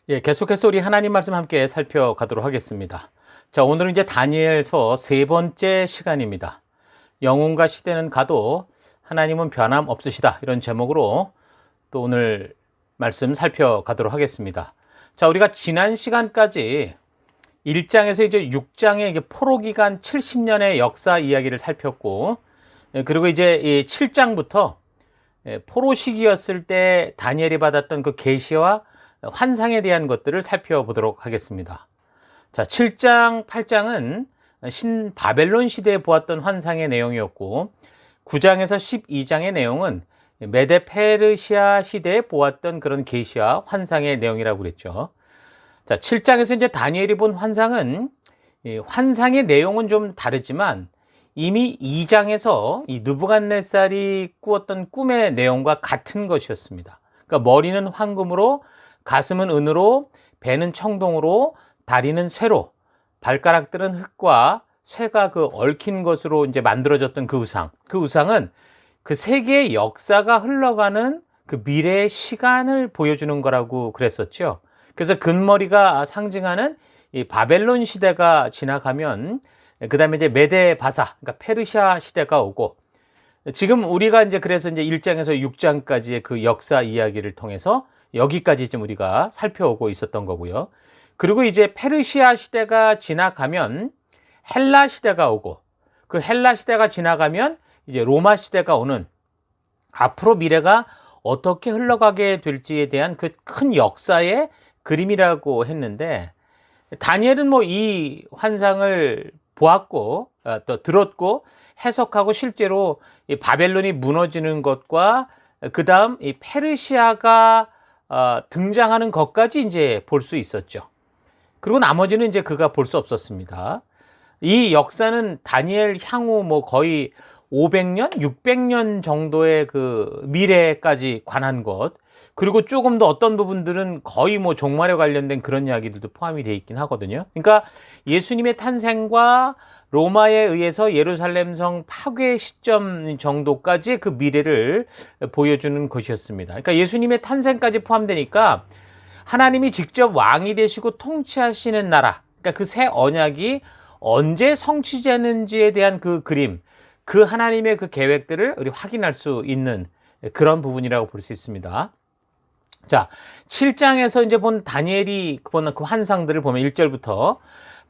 예, 계속해서 우리 하나님 말씀 함께 살펴가도록 하겠습니다. 자, 오늘은 이제 다니엘서 세 번째 시간입니다. 영혼과 시대는 가도 하나님은 변함 없으시다. 이런 제목으로 또 오늘 말씀 살펴가도록 하겠습니다. 자, 우리가 지난 시간까지 1장에서 이제 6장의 포로 기간 70년의 역사 이야기를 살폈고, 그리고 이제 7장부터 포로 시기였을 때 다니엘이 받았던 그 계시와 환상에 대한 것들을 살펴보도록 하겠습니다. 자, 7장, 8장은 신바벨론 시대에 보았던 환상의 내용이었고 9장에서 12장의 내용은 메데 페르시아 시대에 보았던 그런 계시와 환상의 내용이라고 그랬죠. 자, 7장에서 이제 다니엘이 본 환상은 환상의 내용은 좀 다르지만 이미 2장에서 이 느부갓네살이 꾸었던 꿈의 내용과 같은 것이었습니다. 그러니까 머리는 황금으로, 가슴은 은으로, 배는 청동으로, 다리는 쇠로, 발가락들은 흙과 쇠가 그 얽힌 것으로 이제 만들어졌던 그 우상. 그 우상은 그 세계의 역사가 흘러가는 그 미래의 시간을 보여주는 거라고 그랬었죠. 그래서 근머리가 상징하는 이 바벨론 시대가 지나가면 그 다음에 이제 메데 바사, 그러니까 페르시아 시대가 오고 지금 우리가 이제 그래서 이제 1장에서 6장까지의 그 역사 이야기를 통해서 여기까지 좀 우리가 살펴오고 있었던 거고요. 그리고 이제 페르시아 시대가 지나가면 헬라 시대가 오고 그 헬라 시대가 지나가면 이제 로마 시대가 오는 앞으로 미래가 어떻게 흘러가게 될지에 대한 그 큰 역사의 그림이라고 했는데 다니엘은 뭐 이 환상을 보았고 또 들었고 해석하고 실제로 이 바벨론이 무너지는 것과 그 다음 이 페르시아가 등장하는 것까지 이제 볼 수 있었죠. 그리고 나머지는 이제 그가 볼 수 없었습니다. 이 역사는 다니엘 향후 뭐 거의 500년, 600년 정도의 그 미래까지 관한 것, 그리고 조금 더 어떤 부분들은 거의 뭐 종말에 관련된 그런 이야기들도 포함이 되어 있긴 하거든요. 그러니까 예수님의 탄생과 로마에 의해서 예루살렘 성 파괴 시점 정도까지 그 미래를 보여주는 것이었습니다. 그러니까 예수님의 탄생까지 포함되니까 하나님이 직접 왕이 되시고 통치하시는 나라, 그러니까 그 새 언약이 언제 성취되는지에 대한 그 그림, 그 하나님의 그 계획들을 우리 확인할 수 있는 그런 부분이라고 볼 수 있습니다. 자, 7장에서 이제 본 다니엘이 본 그 환상들을 보면 1절부터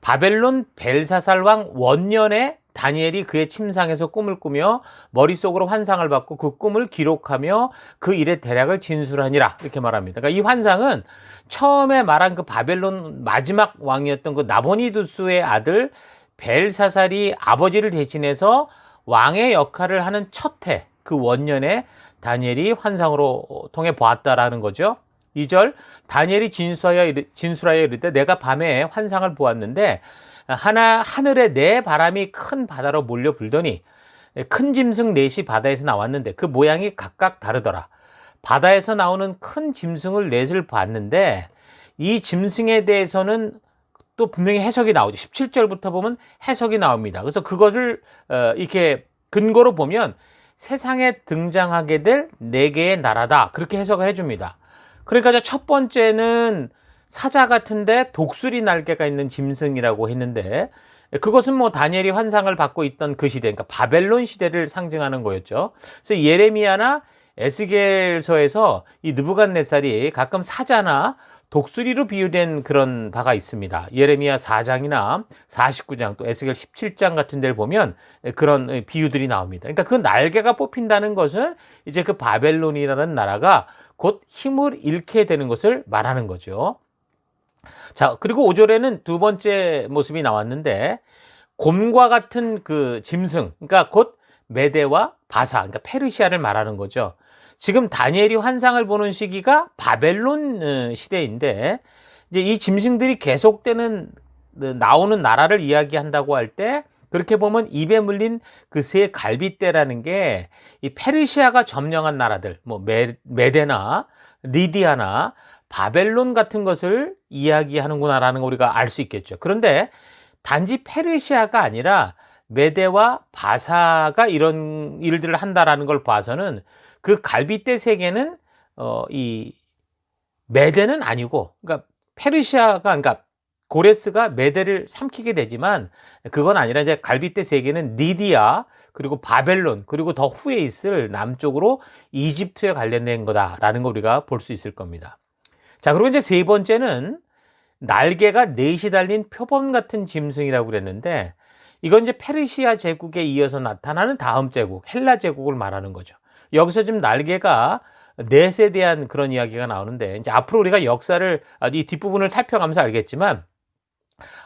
바벨론 벨사살 왕 원년에 다니엘이 그의 침상에서 꿈을 꾸며 머릿속으로 환상을 받고 그 꿈을 기록하며 그 일의 대략을 진술하니라 이렇게 말합니다. 그러니까 이 환상은 처음에 말한 그 바벨론 마지막 왕이었던 그 나보니두스의 아들 벨사살이 아버지를 대신해서 왕의 역할을 하는 첫 해, 그 원년에 다니엘이 환상으로 통해 보았다라는 거죠. 2절 다니엘이 진술하여 이르되 내가 밤에 환상을 보았는데 하늘에 네 바람이 큰 바다로 몰려 불더니 큰 짐승 넷이 바다에서 나왔는데 그 모양이 각각 다르더라. 바다에서 나오는 큰 짐승을 넷을 봤는데 이 짐승에 대해서는 또 분명히 해석이 나오죠. 17절부터 보면 해석이 나옵니다. 그래서 그것을 이렇게 근거로 보면 세상에 등장하게 될 네 개의 나라다. 그렇게 해석을 해줍니다. 그러니까 첫 번째는 사자 같은데 독수리 날개가 있는 짐승이라고 했는데 그것은 뭐 다니엘이 환상을 받고 있던 그 시대, 그러니까 바벨론 시대를 상징하는 거였죠. 그래서 예레미야나 에스겔서에서 이 느부갓네살이 가끔 사자나 독수리로 비유된 그런 바가 있습니다. 예레미야 4장이나 49장 또 에스겔 17장 같은 데를 보면 그런 비유들이 나옵니다. 그러니까 그 날개가 뽑힌다는 것은 이제 그 바벨론이라는 나라가 곧 힘을 잃게 되는 것을 말하는 거죠. 자, 그리고 5절에는 두 번째 모습이 나왔는데 곰과 같은 그 짐승, 그러니까 곧 메데와 바사, 그러니까 페르시아를 말하는 거죠. 지금 다니엘이 환상을 보는 시기가 바벨론 시대인데 이제 이 짐승들이 계속되는 나오는 나라를 이야기한다고 할 때 그렇게 보면 입에 물린 그 새 갈빗대라는 게 이 페르시아가 점령한 나라들, 뭐 메데나 리디아나 바벨론 같은 것을 이야기하는구나라는 걸 우리가 알 수 있겠죠. 그런데 단지 페르시아가 아니라 메데와 바사가 이런 일들을 한다라는 걸 봐서는 그 갈빗대 세계는 이 메데는 아니고, 그러니까 페르시아가 그러니까 고레스가 메대를 삼키게 되지만 그건 아니라 이제 갈빗대 세계는 니디아 그리고 바벨론 그리고 더 후에 있을 남쪽으로 이집트에 관련된 거다라는 걸 우리가 볼 수 있을 겁니다. 자, 그리고 이제 세 번째는 날개가 넷이 달린 표범 같은 짐승이라고 그랬는데 이건 이제 페르시아 제국에 이어서 나타나는 다음 제국, 헬라 제국을 말하는 거죠. 여기서 지금 날개가 넷에 대한 그런 이야기가 나오는데 이제 앞으로 우리가 역사를 이 뒷부분을 살펴가면서 알겠지만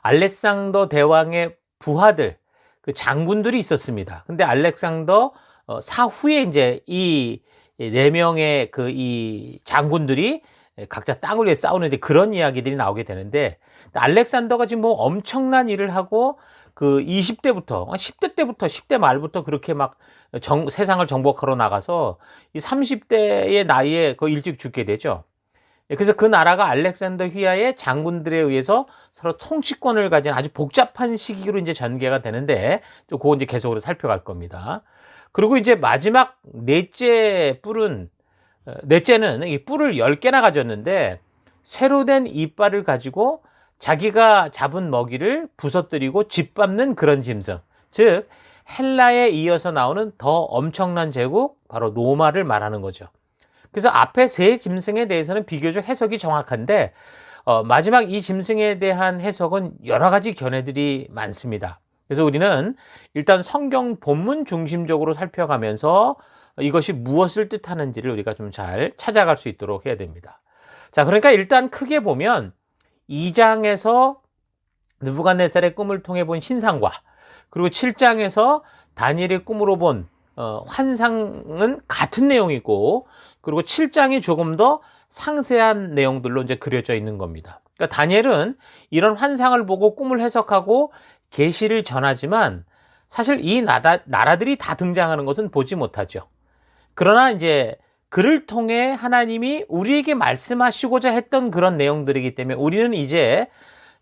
알렉산더 대왕의 부하들, 그 장군들이 있었습니다. 근데 알렉산더 사후에 이제 이 네 명의 그 이 장군들이 각자 땅을 위해 싸우는 이제 그런 이야기들이 나오게 되는데 알렉산더가 지금 뭐 엄청난 일을 하고 그 20대부터 10대 때부터 10대 말부터 그렇게 막 세상을 정복하러 나가서 이 30대의 나이에 그 일찍 죽게 되죠. 그래서 그 나라가 알렉산더 휘하의 장군들에 의해서 서로 통치권을 가진 아주 복잡한 시기로 이제 전개가 되는데 또 그거 이제 계속으로 살펴갈 겁니다. 그리고 이제 마지막 넷째는 이 뿔을 10개나 가졌는데 쇠로 된 이빨을 가지고 자기가 잡은 먹이를 부서뜨리고 짓밟는 그런 짐승. 즉 헬라에 이어서 나오는 더 엄청난 제국 바로 로마를 말하는 거죠. 그래서 앞에 세 짐승에 대해서는 비교적 해석이 정확한데 마지막 이 짐승에 대한 해석은 여러 가지 견해들이 많습니다. 그래서 우리는 일단 성경 본문 중심적으로 살펴가면서 이것이 무엇을 뜻하는지를 우리가 좀 잘 찾아갈 수 있도록 해야 됩니다. 자, 그러니까 일단 크게 보면 2장에서 느부갓네살의 꿈을 통해 본 신상과 그리고 7장에서 다니엘의 꿈으로 본 환상은 같은 내용이고 그리고 7장이 조금 더 상세한 내용들로 이제 그려져 있는 겁니다. 그러니까 다니엘은 이런 환상을 보고 꿈을 해석하고 계시를 전하지만 사실 이 나라들이 다 등장하는 것은 보지 못하죠. 그러나 이제 그를 통해 하나님이 우리에게 말씀하시고자 했던 그런 내용들이기 때문에 우리는 이제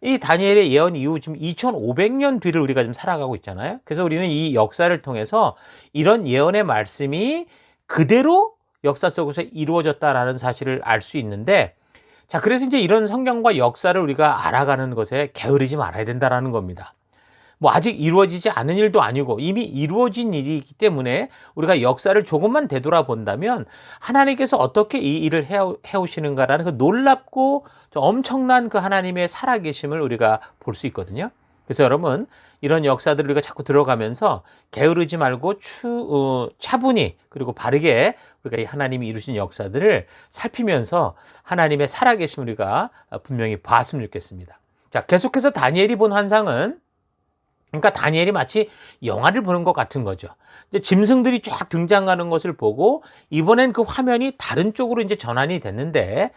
이 다니엘의 예언 이후 지금 2500년 뒤를 우리가 지금 살아가고 있잖아요. 그래서 우리는 이 역사를 통해서 이런 예언의 말씀이 그대로 역사 속에서 이루어졌다라는 사실을 알 수 있는데 자, 그래서 이제 이런 성경과 역사를 우리가 알아가는 것에 게으르지 말아야 된다라는 겁니다. 뭐 아직 이루어지지 않은 일도 아니고 이미 이루어진 일이기 때문에 우리가 역사를 조금만 되돌아본다면 하나님께서 어떻게 이 일을 해오시는가라는 그 놀랍고 엄청난 그 하나님의 살아계심을 우리가 볼 수 있거든요. 그래서 여러분 이런 역사들을 우리가 자꾸 들어가면서 게으르지 말고 차분히 그리고 바르게 우리가 이 하나님이 이루신 역사들을 살피면서 하나님의 살아계심을 우리가 분명히 봤으면 좋겠습니다. 자, 계속해서 다니엘이 본 환상은 그러니까 다니엘이 마치 영화를 보는 것 같은 거죠. 이제 짐승들이 쫙 등장하는 것을 보고 이번엔 그 화면이 다른 쪽으로 이제 전환이 됐는데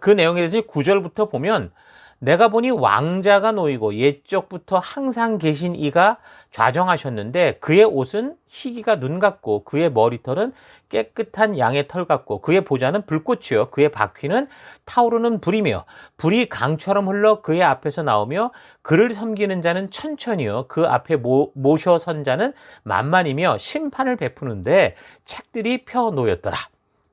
그 내용에 대해서 9절부터 보면 내가 보니 왕자가 놓이고 옛적부터 항상 계신 이가 좌정하셨는데 그의 옷은 희기가 눈 같고 그의 머리털은 깨끗한 양의 털 같고 그의 보좌는 불꽃이요 그의 바퀴는 타오르는 불이며 불이 강처럼 흘러 그의 앞에서 나오며 그를 섬기는 자는 천천히요 그 앞에 모셔 선 자는 만만이며 심판을 베푸는데 책들이 펴 놓였더라.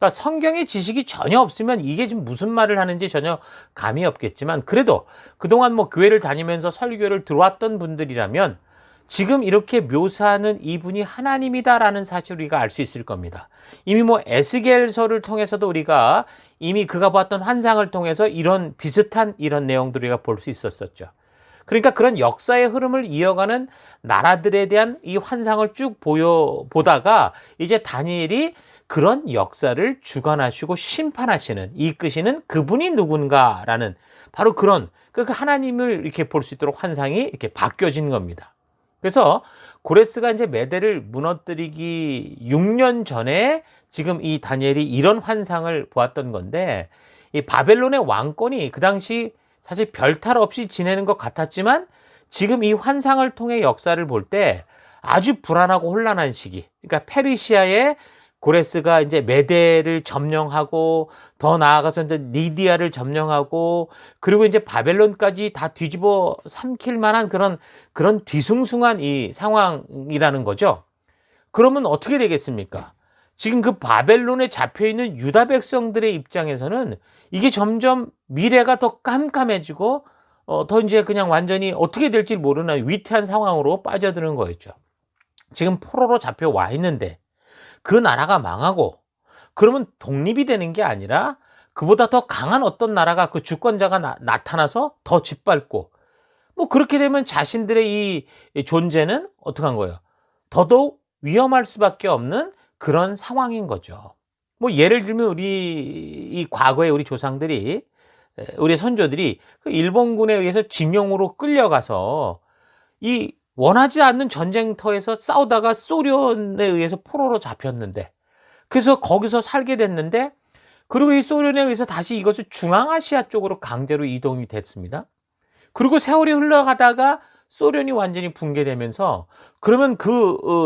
그러니까 성경의 지식이 전혀 없으면 이게 지금 무슨 말을 하는지 전혀 감이 없겠지만 그래도 그동안 뭐 교회를 다니면서 설교를 들어왔던 분들이라면 지금 이렇게 묘사하는 이분이 하나님이다라는 사실을 우리가 알 수 있을 겁니다. 이미 뭐 에스겔서를 통해서도 우리가 이미 그가 봤던 환상을 통해서 이런 비슷한 이런 내용들을 우리가 볼 수 있었었죠. 그러니까 그런 역사의 흐름을 이어가는 나라들에 대한 이 환상을 쭉 보다가 이제 다니엘이 그런 역사를 주관하시고 심판하시는 이끄시는 그분이 누군가라는 바로 그런 그 하나님을 이렇게 볼 수 있도록 환상이 이렇게 바뀌어진 겁니다. 그래서 고레스가 이제 메대를 무너뜨리기 6년 전에 지금 이 다니엘이 이런 환상을 보았던 건데 이 바벨론의 왕권이 그 당시 사실 별탈 없이 지내는 것 같았지만 지금 이 환상을 통해 역사를 볼 때 아주 불안하고 혼란한 시기. 그러니까 페르시아의 고레스가 이제 메대를 점령하고 더 나아가서 이제 니디아를 점령하고 그리고 이제 바벨론까지 다 뒤집어 삼킬 만한 그런 뒤숭숭한 이 상황이라는 거죠. 그러면 어떻게 되겠습니까? 지금 그 바벨론에 잡혀 있는 유다 백성들의 입장에서는 이게 점점 미래가 더 깜깜해지고 더 이제 그냥 완전히 어떻게 될지 모르는 위태한 상황으로 빠져드는 거였죠. 지금 포로로 잡혀와 있는데 그 나라가 망하고 그러면 독립이 되는 게 아니라 그보다 더 강한 어떤 나라가 그 주권자가 나타나서 더 짓밟고 뭐 그렇게 되면 자신들의 이 존재는 어떻게 한 거예요? 더더욱 위험할 수밖에 없는 그런 상황인 거죠. 뭐 예를 들면 이 과거에 우리 조상들이 우리 선조들이 그 일본군에 의해서 징용으로 끌려가서 이 원하지 않는 전쟁터에서 싸우다가 소련에 의해서 포로로 잡혔는데 그래서 거기서 살게 됐는데 그리고 이 소련에 의해서 다시 이것을 중앙아시아 쪽으로 강제로 이동이 됐습니다. 그리고 세월이 흘러가다가 소련이 완전히 붕괴되면서 그러면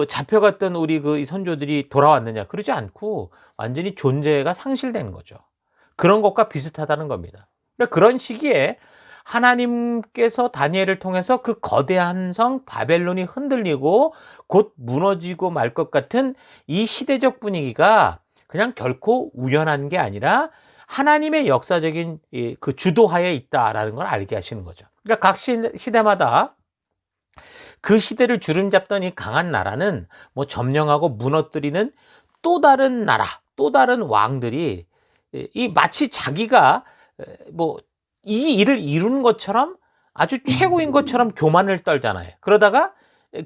잡혀갔던 우리 이 선조들이 돌아왔느냐? 그러지 않고 완전히 존재가 상실된 거죠. 그런 것과 비슷하다는 겁니다. 그러니까 그런 시기에 하나님께서 다니엘을 통해서 그 거대한 성 바벨론이 흔들리고 곧 무너지고 말 것 같은 이 시대적 분위기가 그냥 결코 우연한 게 아니라 하나님의 역사적인 그 주도하에 있다라는 걸 알게 하시는 거죠. 그러니까 각 시대마다 그 시대를 주름잡던 이 강한 나라는 뭐 점령하고 무너뜨리는 또 다른 나라, 또 다른 왕들이 이 마치 자기가 뭐 이 일을 이루는 것처럼 아주 최고인 것처럼 교만을 떨잖아요. 그러다가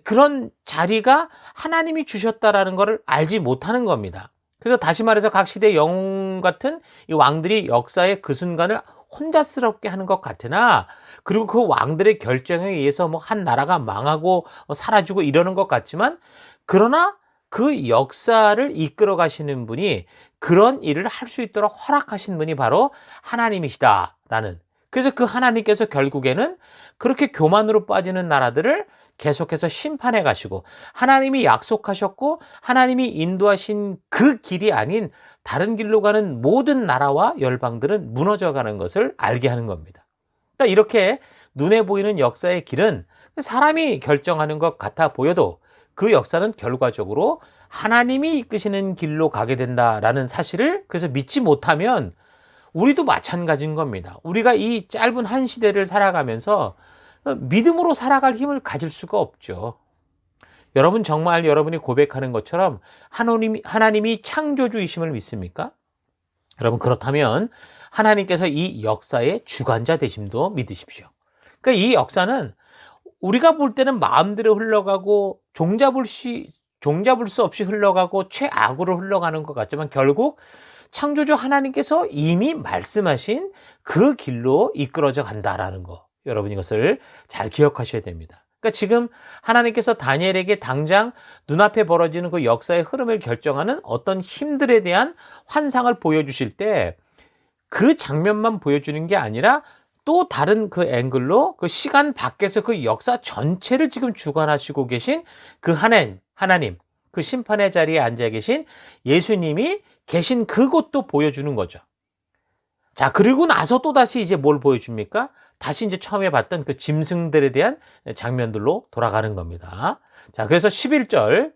그런 자리가 하나님이 주셨다라는 것을 알지 못하는 겁니다. 그래서 다시 말해서 각 시대의 영웅 같은 이 왕들이 역사의 그 순간을 혼자스럽게 하는 것 같으나 그리고 그 왕들의 결정에 의해서 뭐 한 나라가 망하고 사라지고 이러는 것 같지만 그러나 그 역사를 이끌어 가시는 분이 그런 일을 할 수 있도록 허락하신 분이 바로 하나님이시다라는 그래서 그 하나님께서 결국에는 그렇게 교만으로 빠지는 나라들을 계속해서 심판해 가시고 하나님이 약속하셨고 하나님이 인도하신 그 길이 아닌 다른 길로 가는 모든 나라와 열방들은 무너져 가는 것을 알게 하는 겁니다. 그러니까 이렇게 눈에 보이는 역사의 길은 사람이 결정하는 것 같아 보여도 그 역사는 결과적으로 하나님이 이끄시는 길로 가게 된다라는 사실을 그래서 믿지 못하면 우리도 마찬가지인 겁니다. 우리가 이 짧은 한 시대를 살아가면서 믿음으로 살아갈 힘을 가질 수가 없죠. 여러분 정말 여러분이 고백하는 것처럼 하나님이 창조주이심을 믿습니까? 여러분 그렇다면 하나님께서 이 역사의 주관자 되심도 믿으십시오. 그러니까 이 역사는 우리가 볼 때는 마음대로 흘러가고 종잡을 수 없이 흘러가고 최악으로 흘러가는 것 같지만 결국 창조주 하나님께서 이미 말씀하신 그 길로 이끌어져 간다라는 거. 여러분 이것을 잘 기억하셔야 됩니다. 그러니까 지금 하나님께서 다니엘에게 당장 눈앞에 벌어지는 그 역사의 흐름을 결정하는 어떤 힘들에 대한 환상을 보여주실 때 그 장면만 보여주는 게 아니라 또 다른 그 앵글로 그 시간 밖에서 그 역사 전체를 지금 주관하시고 계신 그 하나님, 그 심판의 자리에 앉아 계신 예수님이 계신 그곳도 보여주는 거죠. 자, 그리고 나서 또 다시 이제 뭘 보여줍니까? 다시 이제 처음에 봤던 그 짐승들에 대한 장면들로 돌아가는 겁니다. 자, 그래서 11절.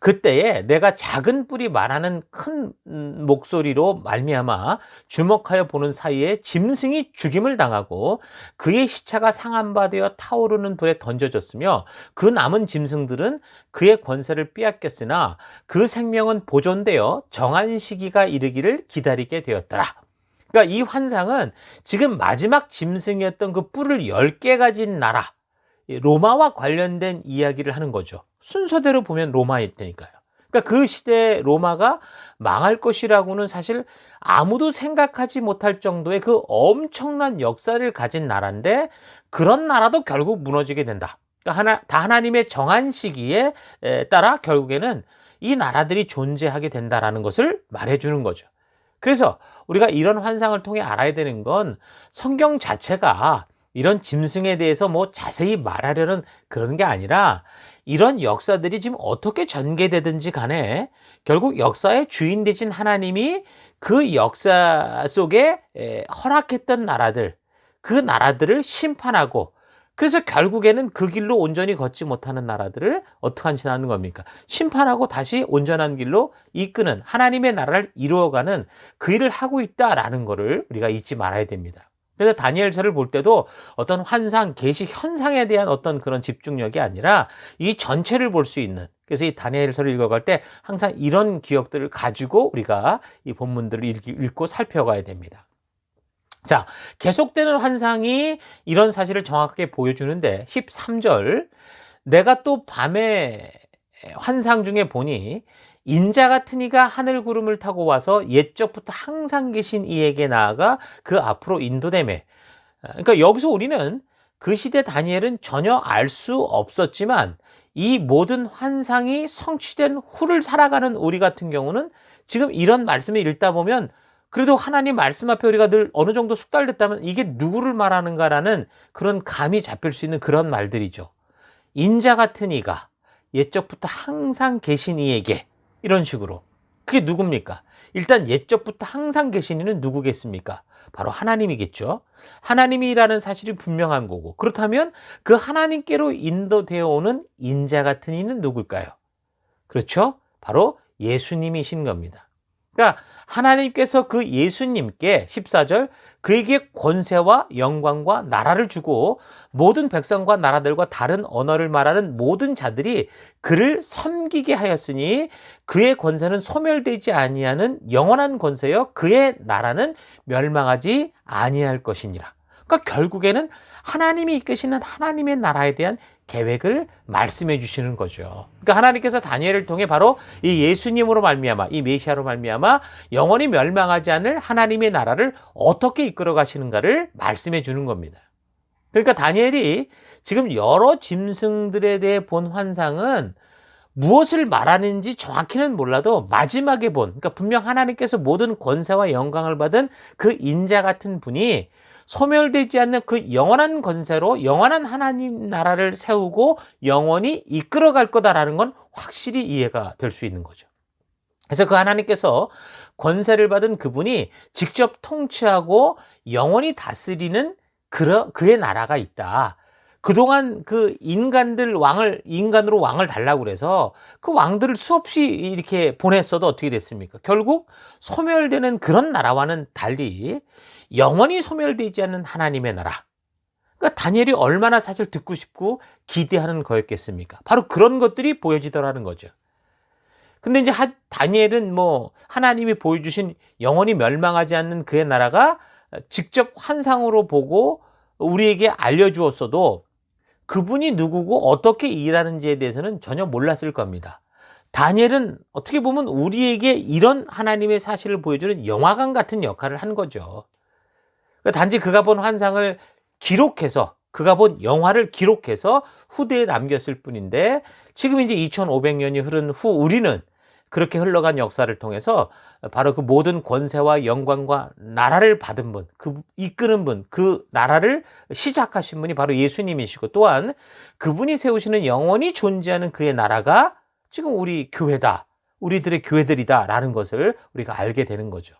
그때에 내가 작은 뿔이 말하는 큰 목소리로 말미암아 주목하여 보는 사이에 짐승이 죽임을 당하고 그의 시체가 상한 바 되어 타오르는 불에 던져졌으며 그 남은 짐승들은 그의 권세를 빼앗겼으나 그 생명은 보존되어 정한 시기가 이르기를 기다리게 되었더라. 그러니까 이 환상은 지금 마지막 짐승이었던 그 뿔을 10개 가진 나라 로마와 관련된 이야기를 하는 거죠. 순서대로 보면 로마일 테니까요. 그러니까 그 시대 로마가 망할 것이라고는 사실 아무도 생각하지 못할 정도의 그 엄청난 역사를 가진 나라인데 그런 나라도 결국 무너지게 된다. 그러니까 다 하나님의 정한 시기에 따라 결국에는 이 나라들이 존재하게 된다라는 것을 말해주는 거죠. 그래서 우리가 이런 환상을 통해 알아야 되는 건 성경 자체가 이런 짐승에 대해서 뭐 자세히 말하려는 그런 게 아니라 이런 역사들이 지금 어떻게 전개되든지 간에 결국 역사의 주인 되신 하나님이 그 역사 속에 허락했던 나라들, 그 나라들을 심판하고 그래서 결국에는 그 길로 온전히 걷지 못하는 나라들을 어떻게 하시는 겁니까? 심판하고 다시 온전한 길로 이끄는 하나님의 나라를 이루어가는 그 일을 하고 있다라는 것을 우리가 잊지 말아야 됩니다. 그래서 다니엘서를 볼 때도 어떤 환상, 계시, 현상에 대한 어떤 그런 집중력이 아니라 이 전체를 볼 수 있는, 그래서 이 다니엘서를 읽어갈 때 항상 이런 기억들을 가지고 우리가 이 본문들을 읽고 살펴가야 됩니다. 자, 계속되는 환상이 이런 사실을 정확하게 보여주는데 13절, 내가 또 밤에 환상 중에 보니 인자 같은 이가 하늘 구름을 타고 와서 옛적부터 항상 계신 이에게 나아가 그 앞으로 인도되매. 그러니까 여기서 우리는 그 시대 다니엘은 전혀 알 수 없었지만 이 모든 환상이 성취된 후를 살아가는 우리 같은 경우는 지금 이런 말씀을 읽다 보면 그래도 하나님 말씀 앞에 우리가 늘 어느 정도 숙달됐다면 이게 누구를 말하는가라는 그런 감이 잡힐 수 있는 그런 말들이죠. 인자 같은 이가 옛적부터 항상 계신 이에게, 이런 식으로. 그게 누굽니까? 일단 옛적부터 항상 계신 이는 누구겠습니까? 바로 하나님이겠죠. 하나님이라는 사실이 분명한 거고, 그렇다면 그 하나님께로 인도되어 오는 인자 같은 이는 누굴까요? 그렇죠? 바로 예수님이신 겁니다. 그러니까 하나님께서 그 예수님께 14절 그에게 권세와 영광과 나라를 주고 모든 백성과 나라들과 다른 언어를 말하는 모든 자들이 그를 섬기게 하였으니 그의 권세는 소멸되지 아니하는 영원한 권세여 그의 나라는 멸망하지 아니할 것이니라. 그러니까 결국에는 하나님이 이끄시는 하나님의 나라에 대한 계획을 말씀해 주시는 거죠. 그러니까 하나님께서 다니엘을 통해 바로 이 예수님으로 말미암아, 이 메시아로 말미암아 영원히 멸망하지 않을 하나님의 나라를 어떻게 이끌어 가시는가를 말씀해 주는 겁니다. 그러니까 다니엘이 지금 여러 짐승들에 대해 본 환상은 무엇을 말하는지 정확히는 몰라도 마지막에 본, 그러니까 분명 하나님께서 모든 권세와 영광을 받은 그 인자 같은 분이 소멸되지 않는 그 영원한 권세로 영원한 하나님 나라를 세우고 영원히 이끌어갈 거다라는 건 확실히 이해가 될 수 있는 거죠. 그래서 그 하나님께서 권세를 받은 그분이 직접 통치하고 영원히 다스리는 그의 나라가 있다. 그동안 그 인간으로 왕을 달라고 그래서 그 왕들을 수없이 이렇게 보냈어도 어떻게 됐습니까? 결국 소멸되는 그런 나라와는 달리 영원히 소멸되지 않는 하나님의 나라. 그러니까 다니엘이 얼마나 사실 듣고 싶고 기대하는 거였겠습니까? 바로 그런 것들이 보여지더라는 거죠. 근데 이제 다니엘은 하나님이 보여주신 영원히 멸망하지 않는 그의 나라가 직접 환상으로 보고 우리에게 알려주었어도 그분이 누구고 어떻게 일하는지에 대해서는 전혀 몰랐을 겁니다. 다니엘은 어떻게 보면 우리에게 이런 하나님의 사실을 보여주는 영화관 같은 역할을 한 거죠. 단지 그가 본 환상을 기록해서, 그가 본 영화를 기록해서 후대에 남겼을 뿐인데 지금 이제 2500년이 흐른 후 우리는 그렇게 흘러간 역사를 통해서 바로 그 모든 권세와 영광과 나라를 받은 분, 그 이끄는 분, 그 나라를 시작하신 분이 바로 예수님이시고 또한 그분이 세우시는 영원히 존재하는 그의 나라가 지금 우리 교회다, 우리들의 교회들이다라는 것을 우리가 알게 되는 거죠.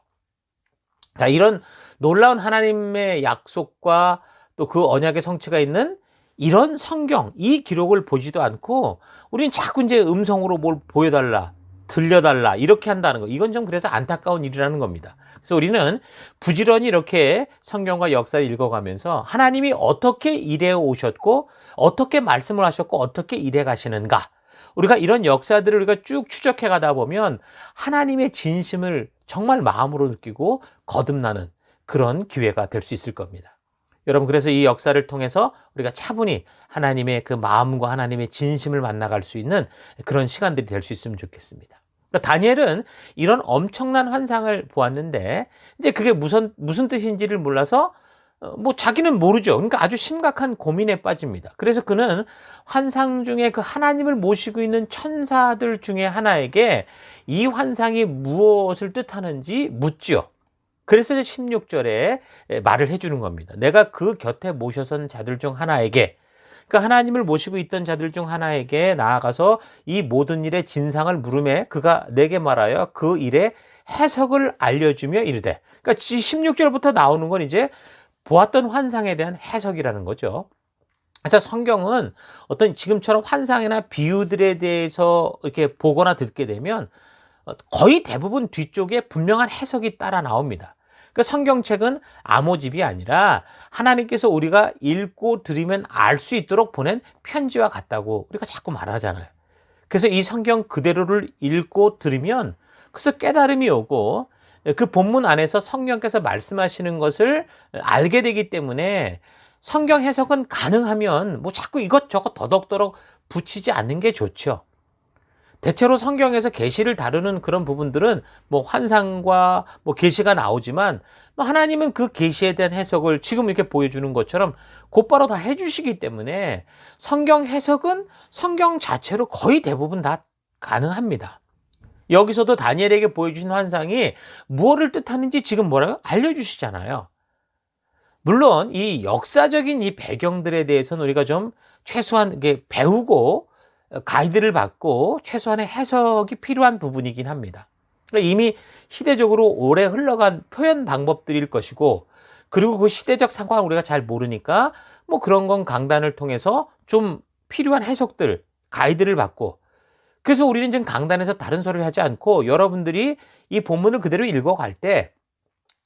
자, 이런 놀라운 하나님의 약속과 또 그 언약의 성취가 있는 이런 성경, 이 기록을 보지도 않고 우리는 자꾸 이제 음성으로 뭘 보여달라, 들려달라 이렇게 한다는 거, 이건 좀 그래서 안타까운 일이라는 겁니다. 그래서 우리는 부지런히 이렇게 성경과 역사를 읽어가면서 하나님이 어떻게 일해 오셨고 어떻게 말씀을 하셨고 어떻게 일해 가시는가, 우리가 이런 역사들을 우리가 쭉 추적해 가다 보면 하나님의 진심을 정말 마음으로 느끼고 거듭나는 그런 기회가 될 수 있을 겁니다. 여러분, 그래서 이 역사를 통해서 우리가 차분히 하나님의 그 마음과 하나님의 진심을 만나갈 수 있는 그런 시간들이 될 수 있으면 좋겠습니다. 그러니까 다니엘은 이런 엄청난 환상을 보았는데 이제 그게 무슨 뜻인지를 몰라서 자기는 모르죠. 그러니까 아주 심각한 고민에 빠집니다. 그래서 그는 환상 중에 그 하나님을 모시고 있는 천사들 중에 하나에게 이 환상이 무엇을 뜻하는지 묻죠. 그래서 16절에 말을 해주는 겁니다. 내가 그 곁에 모셔선 자들 중 하나에게, 그러니까 하나님을 모시고 있던 자들 중 하나에게 나아가서 이 모든 일의 진상을 물으매 그가 내게 말하여 그 일의 해석을 알려주며 이르되, 그러니까 16절부터 나오는 건 이제 보았던 환상에 대한 해석이라는 거죠. 그래서 성경은 어떤 지금처럼 환상이나 비유들에 대해서 이렇게 보거나 듣게 되면 거의 대부분 뒤쪽에 분명한 해석이 따라 나옵니다. 그러니까 성경책은 암호집이 아니라 하나님께서 우리가 읽고 들으면 알 수 있도록 보낸 편지와 같다고 우리가 자꾸 말하잖아요. 그래서 이 성경 그대로를 읽고 들으면 그래서 깨달음이 오고 그 본문 안에서 성령께서 말씀하시는 것을 알게 되기 때문에 성경 해석은 가능하면 뭐 자꾸 이것저것 더덕더덕 붙이지 않는 게 좋죠. 대체로 성경에서 계시를 다루는 그런 부분들은 뭐 환상과 뭐 계시가 나오지만 뭐 하나님은 그 계시에 대한 해석을 지금 이렇게 보여주는 것처럼 곧바로 다 해주시기 때문에 성경 해석은 성경 자체로 거의 대부분 다 가능합니다. 여기서도 다니엘에게 보여주신 환상이 무엇을 뜻하는지 지금 뭐라고 알려주시잖아요. 물론 이 역사적인 이 배경들에 대해서는 우리가 좀 최소한 이게 배우고 가이드를 받고 최소한의 해석이 필요한 부분이긴 합니다. 그러니까 이미 시대적으로 오래 흘러간 표현 방법들일 것이고, 그리고 그 시대적 상황을 우리가 잘 모르니까 뭐 그런 건 강단을 통해서 좀 필요한 해석들, 가이드를 받고, 그래서 우리는 지금 강단에서 다른 소리를 하지 않고 여러분들이 이 본문을 그대로 읽어갈 때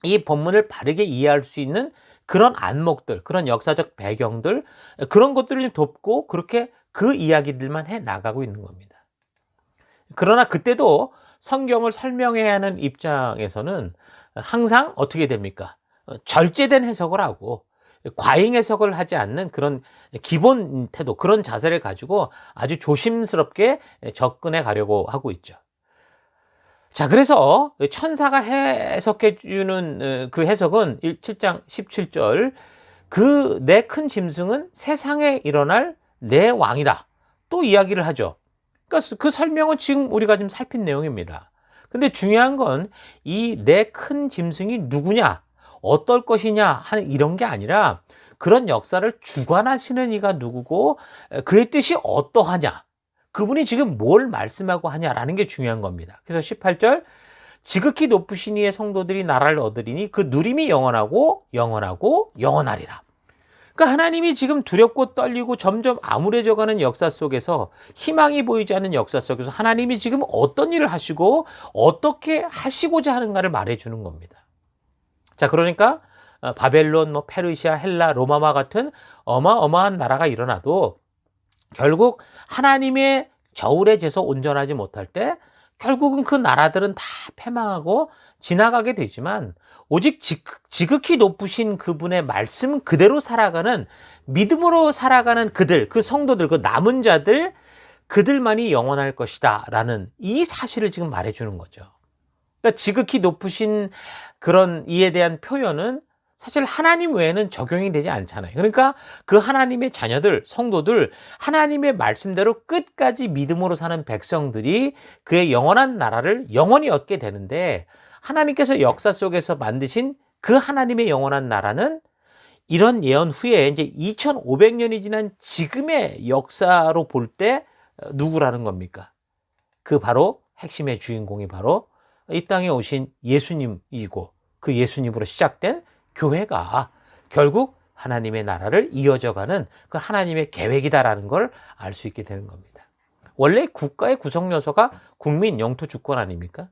이 본문을 바르게 이해할 수 있는 그런 안목들, 그런 역사적 배경들, 그런 것들을 돕고 그렇게 그 이야기들만 해 나가고 있는 겁니다. 그러나 그때도 성경을 설명해야 하는 입장에서는 항상 어떻게 됩니까? 절제된 해석을 하고 과잉 해석을 하지 않는 그런 기본 태도, 그런 자세를 가지고 아주 조심스럽게 접근해 가려고 하고 있죠. 자, 그래서 천사가 해석해 주는 그 해석은 7장 17절, 그 내 큰 짐승은 세상에 일어날 내 왕이다, 또 이야기를 하죠. 그러니까 그 설명은 지금 우리가 지금 살핀 내용입니다. 근데 중요한 건 이 내 큰 짐승이 누구냐, 어떨 것이냐 하는 이런 게 아니라 그런 역사를 주관하시는 이가 누구고 그의 뜻이 어떠하냐, 그분이 지금 뭘 말씀하고 하냐라는 게 중요한 겁니다. 그래서 18절, 지극히 높으신 이의 성도들이 나라를 얻으리니 그 누림이 영원하고 영원하고 영원하리라. 그러니까 하나님이 지금 두렵고 떨리고 점점 암울해져가는 역사 속에서, 희망이 보이지 않는 역사 속에서 하나님이 지금 어떤 일을 하시고 어떻게 하시고자 하는가를 말해주는 겁니다. 자, 그러니까 바벨론, 뭐 페르시아, 헬라, 로마와 같은 어마어마한 나라가 일어나도 결국 하나님의 저울에 재서 온전하지 못할 때 결국은 그 나라들은 다 패망하고 지나가게 되지만, 오직 지극히 높으신 그분의 말씀 그대로 살아가는, 믿음으로 살아가는 그들, 그 성도들, 그 남은 자들, 그들만이 영원할 것이다 라는 이 사실을 지금 말해주는 거죠. 그러니까 지극히 높으신 그런 이에 대한 표현은 사실 하나님 외에는 적용이 되지 않잖아요. 그러니까 그 하나님의 자녀들, 성도들, 하나님의 말씀대로 끝까지 믿음으로 사는 백성들이 그의 영원한 나라를 영원히 얻게 되는데, 하나님께서 역사 속에서 만드신 그 하나님의 영원한 나라는 이런 예언 후에 이제 2500년이 지난 지금의 역사로 볼 때 누구라는 겁니까? 그 바로 핵심의 주인공이 바로 이 땅에 오신 예수님이고, 그 예수님으로 시작된 교회가 결국 하나님의 나라를 이어져가는 그 하나님의 계획이다라는 걸 알 수 있게 되는 겁니다. 원래 국가의 구성 요소가 국민, 영토, 주권 아닙니까?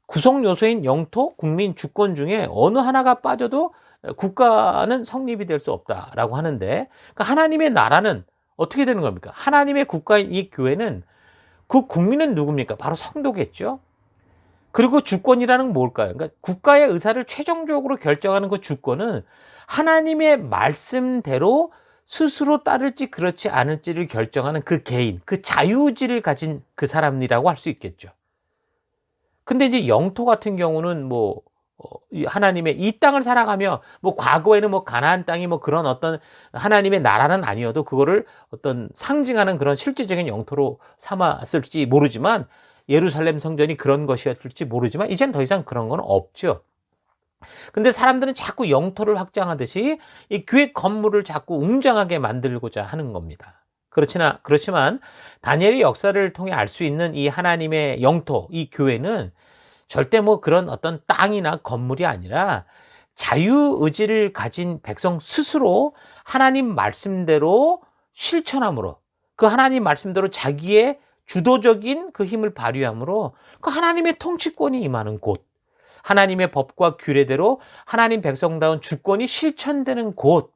구성 요소인 영토, 국민, 주권 중에 어느 하나가 빠져도 국가는 성립이 될 수 없다라고 하는데, 그러니까 하나님의 나라는 어떻게 되는 겁니까? 하나님의 국가인 이 교회는, 그 국민은 누굽니까? 바로 성도겠죠. 그리고 주권이라는 건 뭘까요? 그러니까 국가의 의사를 최종적으로 결정하는 그 주권은 하나님의 말씀대로 스스로 따를지 그렇지 않을지를 결정하는 그 개인, 그 자유의지를 가진 그 사람이라고 할 수 있겠죠. 근데 이제 영토 같은 경우는 뭐 하나님의 이 땅을 살아가며, 뭐 과거에는 뭐 가나안 땅이 뭐 그런 어떤 하나님의 나라는 아니어도 그거를 어떤 상징하는 그런 실제적인 영토로 삼았을지 모르지만, 예루살렘 성전이 그런 것이었을지 모르지만 이제는 더 이상 그런 건 없죠. 근데 사람들은 자꾸 영토를 확장하듯이 이 교회 건물을 자꾸 웅장하게 만들고자 하는 겁니다. 그렇지만 다니엘의 역사를 통해 알 수 있는 이 하나님의 영토, 이 교회는 절대 뭐 그런 어떤 땅이나 건물이 아니라 자유의지를 가진 백성 스스로 하나님 말씀대로 실천함으로, 그 하나님 말씀대로 자기의 주도적인 그 힘을 발휘함으로 그 하나님의 통치권이 임하는 곳, 하나님의 법과 규례대로 하나님 백성다운 주권이 실천되는 곳,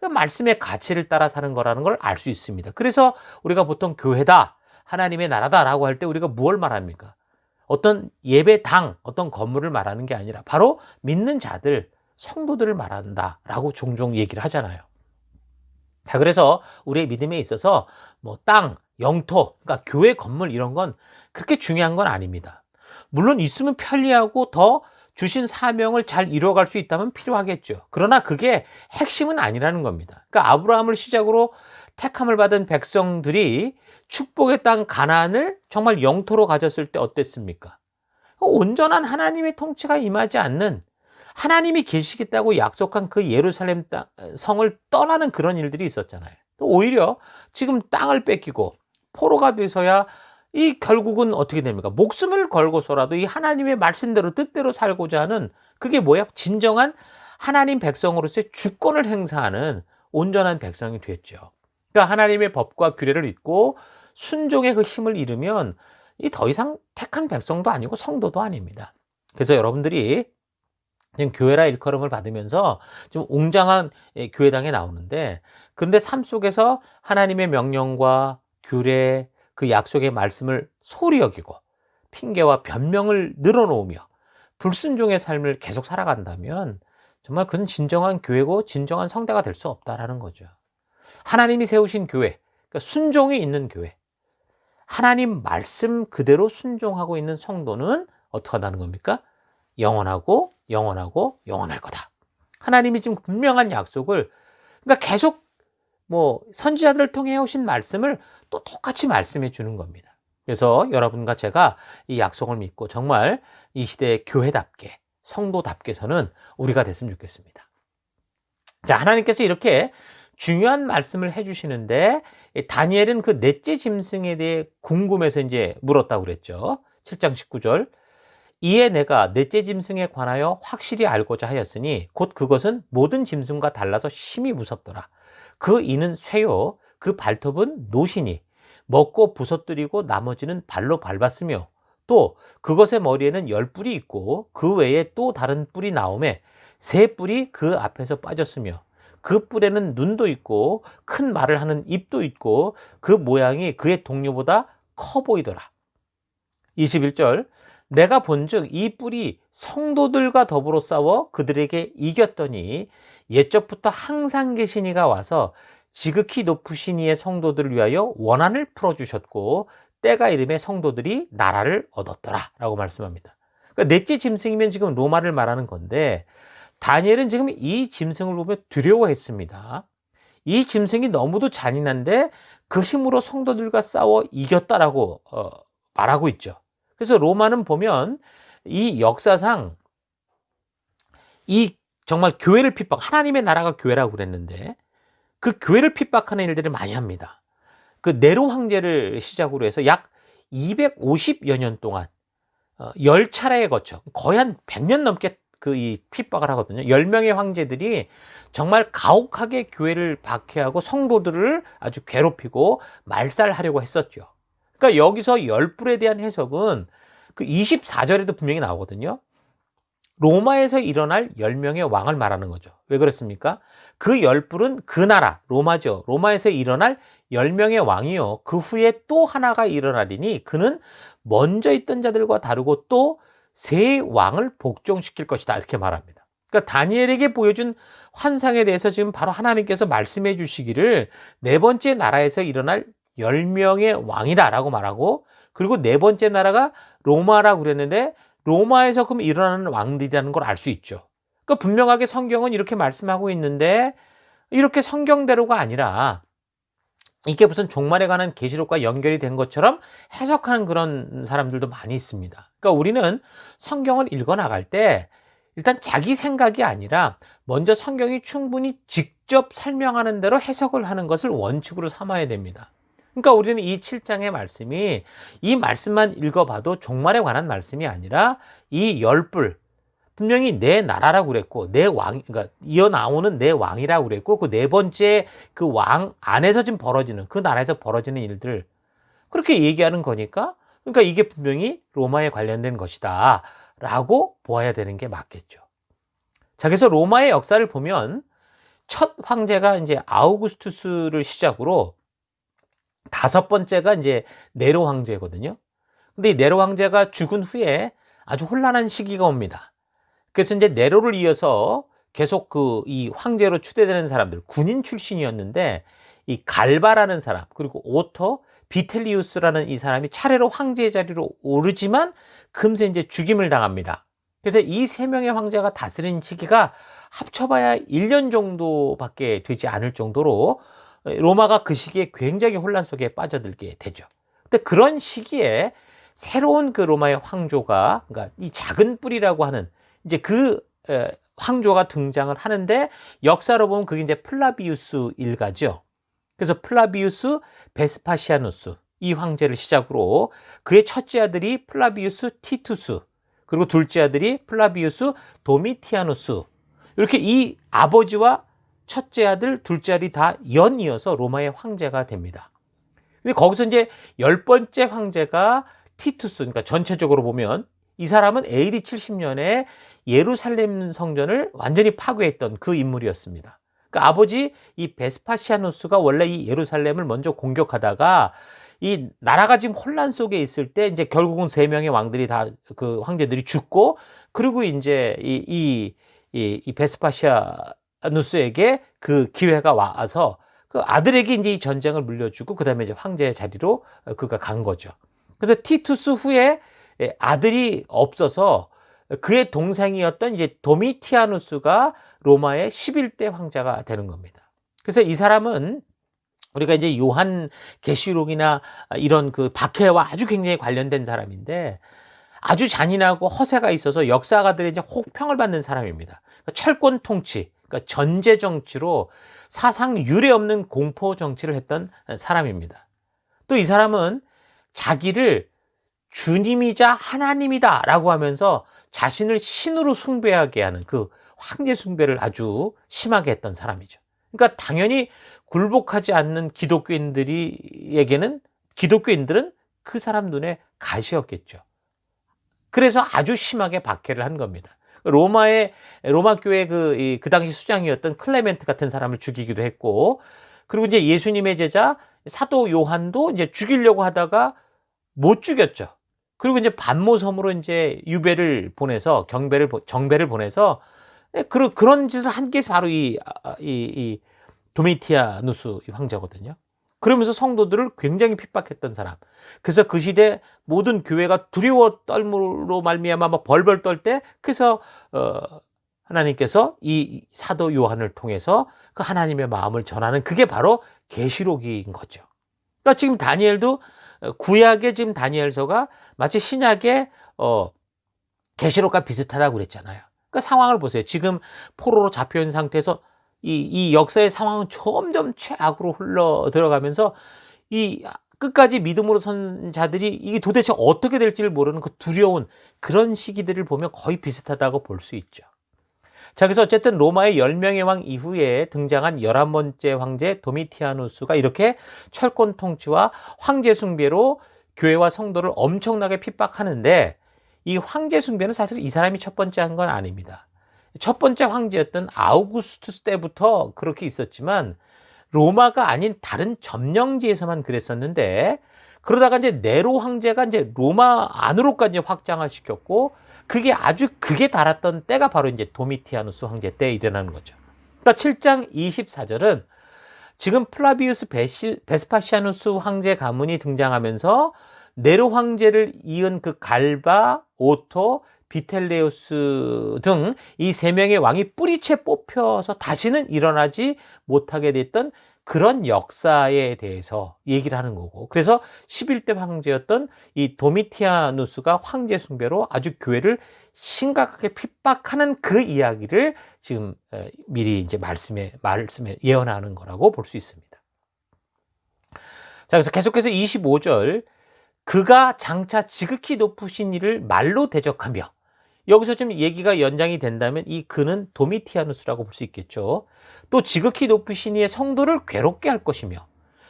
그 말씀의 가치를 따라 사는 거라는 걸 알 수 있습니다. 그래서 우리가 보통 교회다, 하나님의 나라다라고 할 때 우리가 무엇을 말합니까? 어떤 예배당, 어떤 건물을 말하는 게 아니라 바로 믿는 자들, 성도들을 말한다라고 종종 얘기를 하잖아요. 자, 그래서 우리의 믿음에 있어서 뭐 땅, 영토, 그러니까 교회 건물 이런 건 그렇게 중요한 건 아닙니다. 물론 있으면 편리하고 더 주신 사명을 잘 이루어갈 수 있다면 필요하겠죠. 그러나 그게 핵심은 아니라는 겁니다. 그러니까 아브라함을 시작으로 택함을 받은 백성들이 축복의 땅 가나안을 정말 영토로 가졌을 때 어땠습니까? 온전한 하나님의 통치가 임하지 않는, 하나님이 계시겠다고 약속한 그 예루살렘 성을 떠나는 그런 일들이 있었잖아요. 또 오히려 지금 땅을 뺏기고 포로가 돼서야 이 결국은 어떻게 됩니까? 목숨을 걸고서라도 이 하나님의 말씀대로 뜻대로 살고자 하는, 그게 뭐야? 진정한 하나님 백성으로서의 주권을 행사하는 온전한 백성이 됐죠. 그러니까 하나님의 법과 규례를 잊고 순종의 그 힘을 잃으면 이 더 이상 택한 백성도 아니고 성도도 아닙니다. 그래서 여러분들이 지금 교회라 일컬음을 받으면서 좀 웅장한 교회당에 나오는데, 근데 삶 속에서 하나님의 명령과 규례, 그 약속의 말씀을 소홀히 여기고 핑계와 변명을 늘어놓으며 불순종의 삶을 계속 살아간다면 정말 그건 진정한 교회고 진정한 성대가 될 수 없다라는 거죠. 하나님이 세우신 교회, 그러니까 순종이 있는 교회, 하나님 말씀 그대로 순종하고 있는 성도는 어떻게 한다는 겁니까? 영원하고 영원하고 영원할 거다. 하나님이 지금 분명한 약속을, 그러니까 계속 뭐 선지자들을 통해 오신 말씀을 또 똑같이 말씀해 주는 겁니다. 그래서 여러분과 제가 이 약속을 믿고 정말 이 시대의 교회답게, 성도답게서는 우리가 됐으면 좋겠습니다. 자, 하나님께서 이렇게 중요한 말씀을 해주시는데 다니엘은 그 넷째 짐승에 대해 궁금해서 이제 물었다고 그랬죠. 7장 19절. 이에 내가 넷째 짐승에 관하여 확실히 알고자 하였으니 곧 그것은 모든 짐승과 달라서 심히 무섭더라. 그 이는 쇠요, 그 발톱은 노시니 먹고 부서뜨리고 나머지는 발로 밟았으며 또 그것의 머리에는 10뿔이 있고 그 외에 또 다른 뿔이 나오매 3뿔이 그 앞에서 빠졌으며 그 뿔에는 눈도 있고 큰 말을 하는 입도 있고 그 모양이 그의 동료보다 커 보이더라. 21절. 내가 본즉 이 뿔이 성도들과 더불어 싸워 그들에게 이겼더니 옛적부터 항상 계신 이가 와서 지극히 높으신 이의 성도들을 위하여 원한을 풀어주셨고 때가 이름에 성도들이 나라를 얻었더라 라고 말씀합니다. 그러니까 넷째 짐승이면 지금 로마를 말하는 건데 다니엘은 지금 이 짐승을 보며 두려워했습니다. 이 짐승이 너무도 잔인한데 그 힘으로 성도들과 싸워 이겼다라고 말하고 있죠. 그래서 로마는 보면 이 역사상 이 정말 교회를 핍박, 하나님의 나라가 교회라고 그랬는데 그 교회를 핍박하는 일들을 많이 합니다. 그 네로 황제를 시작으로 해서 약 250여 년 동안 10차례에 거쳐 거의 한 100년 넘게 그 이 핍박을 하거든요. 10명의 황제들이 정말 가혹하게 교회를 박해하고 성도들을 아주 괴롭히고 말살하려고 했었죠. 그러니까 여기서 10뿔에 대한 해석은 그 24절에도 분명히 나오거든요. 로마에서 일어날 10명의 왕을 말하는 거죠. 왜 그렇습니까? 그 10뿔은 그 나라, 로마죠. 로마에서 일어날 10명의 왕이요. 그 후에 또 하나가 일어나리니 그는 먼저 있던 자들과 다르고 또 새 왕을 복종시킬 것이다. 이렇게 말합니다. 그러니까 다니엘에게 보여준 환상에 대해서 지금 바로 하나님께서 말씀해 주시기를 네 번째 나라에서 일어날 10명의 왕이다라고 말하고, 그리고 네 번째 나라가 로마라고 그랬는데 로마에서 그럼 일어나는 왕들이라는 걸 알 수 있죠. 그러니까 분명하게 성경은 이렇게 말씀하고 있는데 이렇게 성경대로가 아니라 이게 무슨 종말에 관한 계시록과 연결이 된 것처럼 해석하는 그런 사람들도 많이 있습니다. 그러니까 우리는 성경을 읽어나갈 때 일단 자기 생각이 아니라 먼저 성경이 충분히 직접 설명하는 대로 해석을 하는 것을 원칙으로 삼아야 됩니다. 그러니까 우리는 이 7장의 말씀이 이 말씀만 읽어봐도 종말에 관한 말씀이 아니라 이 10뿔, 분명히 내 나라라고 그랬고, 내 왕, 그러니까 이어 나오는 내 왕이라고 그랬고, 그 네 번째 그 왕 안에서 지금 벌어지는, 그 나라에서 벌어지는 일들, 그렇게 얘기하는 거니까, 그러니까 이게 분명히 로마에 관련된 것이다 라고 보아야 되는 게 맞겠죠. 자, 그래서 로마의 역사를 보면 첫 황제가 이제 아우구스투스를 시작으로 다섯 번째가 이제 네로 황제거든요. 근데 이 네로 황제가 죽은 후에 아주 혼란한 시기가 옵니다. 그래서 이제 네로를 이어서 계속 그 이 황제로 추대되는 사람들, 군인 출신이었는데 이 갈바라는 사람, 그리고 오토 비텔리우스라는 이 사람이 차례로 황제의 자리로 오르지만 금세 이제 죽임을 당합니다. 그래서 이 세 명의 황제가 다스린 시기가 합쳐봐야 1년 정도밖에 되지 않을 정도로 로마가 그 시기에 굉장히 혼란 속에 빠져들게 되죠. 근데 그런 시기에 새로운 그 로마의 황조가, 그러니까 이 작은 뿔이라고 하는 이제 그 황조가 등장을 하는데, 역사로 보면 그게 이제 플라비우스 일가죠. 그래서 플라비우스 베스파시아누스 이 황제를 시작으로 그의 첫째 아들이 플라비우스 티투스, 그리고 둘째 아들이 플라비우스 도미티아누스, 이렇게 이 아버지와 첫째 아들, 둘째 아들이 다 연이어서 로마의 황제가 됩니다. 근데 거기서 이제 열 번째 황제가 티투스, 그러니까 전체적으로 보면 이 사람은 AD 70년에 예루살렘 성전을 완전히 파괴했던 그 인물이었습니다. 그러니까 아버지 이 베스파시아누스가 원래 이 예루살렘을 먼저 공격하다가 이 나라가 지금 혼란 속에 있을 때 이제 결국은 세 명의 왕들이 다 그 황제들이 죽고, 그리고 이제 이 베스파시아누스에게 그 기회가 와서 그 아들에게 이제 이 전쟁을 물려주고 그다음에 이제 황제의 자리로 그가 간 거죠. 그래서 티투스 후에 아들이 없어서 그의 동생이었던 이제 도미티아누스가 로마의 11대 황제가 되는 겁니다. 그래서 이 사람은 우리가 이제 요한 계시록이나 이런 그 박해와 아주 굉장히 관련된 사람인데, 아주 잔인하고 허세가 있어서 역사가들의 이제 혹평을 받는 사람입니다. 그러니까 철권 통치, 그러니까 전제 정치로 사상 유례 없는 공포 정치를 했던 사람입니다. 또 이 사람은 자기를 주님이자 하나님이다 라고 하면서 자신을 신으로 숭배하게 하는 그 황제 숭배를 아주 심하게 했던 사람이죠. 그러니까 당연히 굴복하지 않는 기독교인들은 그 사람 눈에 가시였겠죠. 그래서 아주 심하게 박해를 한 겁니다. 로마 교회 그 당시 수장이었던 클레멘트 같은 사람을 죽이기도 했고, 그리고 이제 예수님의 제자 사도 요한도 이제 죽이려고 하다가 못 죽였죠. 그리고 이제 반모섬으로 이제 유배를 보내서 정배를 보내서 그런 짓을 한 게 바로 이 도미티아누스 황제거든요. 그러면서 성도들을 굉장히 핍박했던 사람. 그래서 그 시대 모든 교회가 두려워 떨므로 말미암아 막 벌벌 떨 때, 그래서 하나님께서 이 사도 요한을 통해서 그 하나님의 마음을 전하는, 그게 바로 계시록인 거죠. 그러니까 지금 다니엘도 구약의 지금 다니엘서가 마치 신약의 계시록과 비슷하다고 그랬잖아요. 그러니까 상황을 보세요. 지금 포로로 잡혀있는 상태에서 이 역사의 상황은 점점 최악으로 흘러 들어가면서 이 끝까지 믿음으로 선 자들이 이게 도대체 어떻게 될지를 모르는 그 두려운 그런 시기들을 보면 거의 비슷하다고 볼 수 있죠. 자, 그래서 어쨌든 로마의 10명의 왕 이후에 등장한 11번째 황제 도미티아누스가 이렇게 철권 통치와 황제 숭배로 교회와 성도를 엄청나게 핍박하는데, 이 황제 숭배는 사실 이 사람이 첫 번째 한 건 아닙니다. 첫 번째 황제였던 아우구스투스 때부터 그렇게 있었지만 로마가 아닌 다른 점령지에서만 그랬었는데, 그러다가 이제 네로 황제가 이제 로마 안으로까지 확장을 시켰고, 그게 아주 극에 달았던 때가 바로 이제 도미티아누스 황제 때에 일어나는 거죠. 그러니까 7장 24절은 지금 플라비우스 베스파시아누스 황제 가문이 등장하면서 네로 황제를 이은 그 갈바, 오토, 비텔레우스 등 이 세 명의 왕이 뿌리채 뽑혀서 다시는 일어나지 못하게 됐던 그런 역사에 대해서 얘기를 하는 거고, 그래서 11대 황제였던 이 도미티아누스가 황제 숭배로 아주 교회를 심각하게 핍박하는 그 이야기를 지금 미리 이제 말씀에 예언하는 거라고 볼 수 있습니다. 자, 그래서 계속해서 25절, 그가 장차 지극히 높으신 이를 말로 대적하며, 여기서 좀 얘기가 연장이 된다면 이 그는 도미티아누스라고 볼 수 있겠죠. 또 지극히 높으신 이의 성도를 괴롭게 할 것이며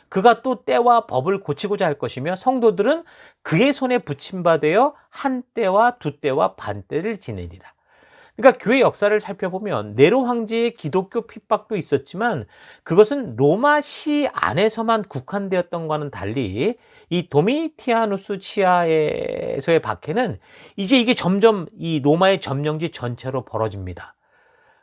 그가 또 때와 법을 고치고자 할 것이며 성도들은 그의 손에 붙임받아 한 때와 두 때와 반 때를 지내리라. 그러니까 교회 역사를 살펴보면 네로 황제의 기독교 핍박도 있었지만 그것은 로마시 안에서만 국한되었던 것과는 달리 이 도미티아누스 치하에서의 박해는 이제 이게 점점 이 로마의 점령지 전체로 벌어집니다.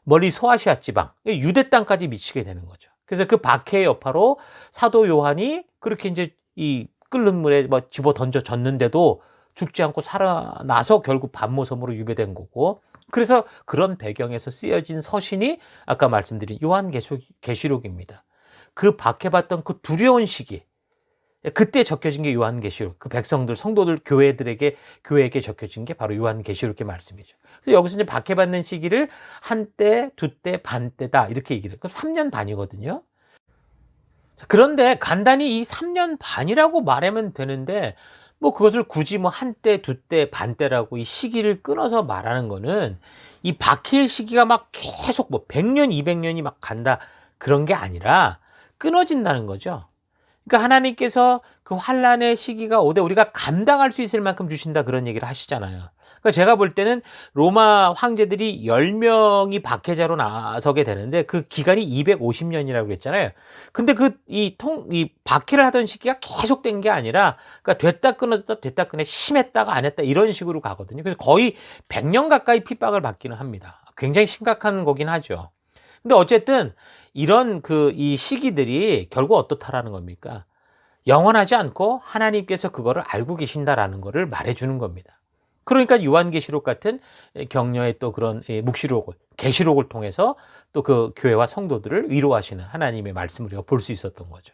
멀리 소아시아 지방, 유대 땅까지 미치게 되는 거죠. 그래서 그 박해의 여파로 사도 요한이 그렇게 이제 이 끓는 물에 뭐 집어 던져졌는데도 죽지 않고 살아나서 결국 반모섬으로 유배된 거고, 그래서 그런 배경에서 쓰여진 서신이 아까 말씀드린 요한계시록입니다. 그 박해받던 그 두려운 시기, 그때 적혀진 게 요한계시록, 그 백성들, 성도들, 교회에게 적혀진 게 바로 요한계시록의 말씀이죠. 그래서 여기서 이제 박해받는 시기를 한 때, 두 때, 반 때다 이렇게 얘기를 해요. 그럼 3년 반이거든요. 그런데 간단히 이 3년 반이라고 말하면 되는데 뭐 그것을 굳이 뭐 한 때, 두 때, 반 때라고 이 시기를 끊어서 말하는 거는 이 박해의 시기가 막 계속 뭐 100년, 200년이 막 간다 그런 게 아니라 끊어진다는 거죠. 그러니까 하나님께서 그 환란의 시기가 오되 우리가 감당할 수 있을 만큼 주신다 그런 얘기를 하시잖아요. 그러니까 제가 볼 때는 로마 황제들이 10명이 박해자로 나서게 되는데 그 기간이 250년이라고 그랬잖아요. 근데 이 박해를 하던 시기가 계속된 게 아니라 그러니까 됐다 끊어졌다 됐다 끊어 심했다가 안 했다 이런 식으로 가거든요. 그래서 거의 100년 가까이 핍박을 받기는 합니다. 굉장히 심각한 거긴 하죠. 근데 어쨌든 이런 이 시기들이 결국 어떻다라는 겁니까? 영원하지 않고 하나님께서 그거를 알고 계신다라는 거를 말해주는 겁니다. 그러니까 요한계시록 같은 격려의 또 그런 묵시록을, 계시록을 통해서 또 그 교회와 성도들을 위로하시는 하나님의 말씀을 우리가 볼 수 있었던 거죠.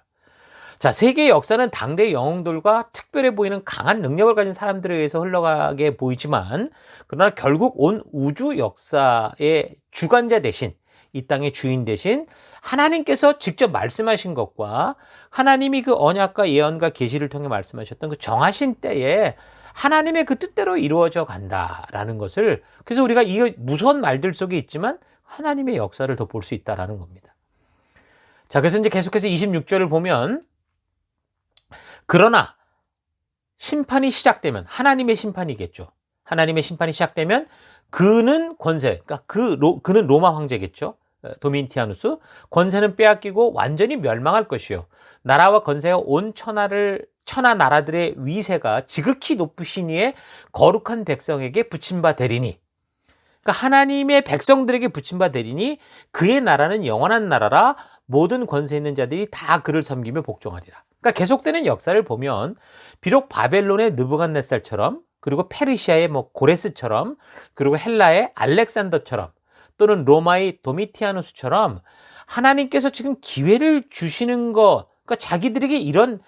자, 세계의 역사는 당대 영웅들과 특별해 보이는 강한 능력을 가진 사람들에 의해서 흘러가게 보이지만 그러나 결국 온 우주 역사의 주관자 대신 이 땅의 주인 대신 하나님께서 직접 말씀하신 것과 하나님이 그 언약과 예언과 계시를 통해 말씀하셨던 그 정하신 때에 하나님의 그 뜻대로 이루어져 간다라는 것을, 그래서 우리가 이 무서운 말들 속에 있지만 하나님의 역사를 더 볼 수 있다라는 겁니다. 자, 그래서 이제 계속해서 26절을 보면 그러나 심판이 시작되면, 하나님의 심판이겠죠. 하나님의 심판이 시작되면 그는 권세, 그러니까 그는 로마 황제겠죠. 도미티아누스. 권세는 빼앗기고 완전히 멸망할 것이요. 나라와 권세와 온 천하 나라들의 위세가 지극히 높으신 이의 거룩한 백성에게 붙임바 되리니. 그러니까 하나님의 백성들에게 붙임바 되리니 그의 나라는 영원한 나라라 모든 권세 있는 자들이 다 그를 섬기며 복종하리라. 그러니까 계속되는 역사를 보면 비록 바벨론의 느부갓네살처럼, 그리고 페르시아의 뭐 고레스처럼, 그리고 헬라의 알렉산더처럼, 또는 로마의 도미티아누스처럼 하나님께서 지금 기회를 주시는 거, 그러니까 자기들에게 이런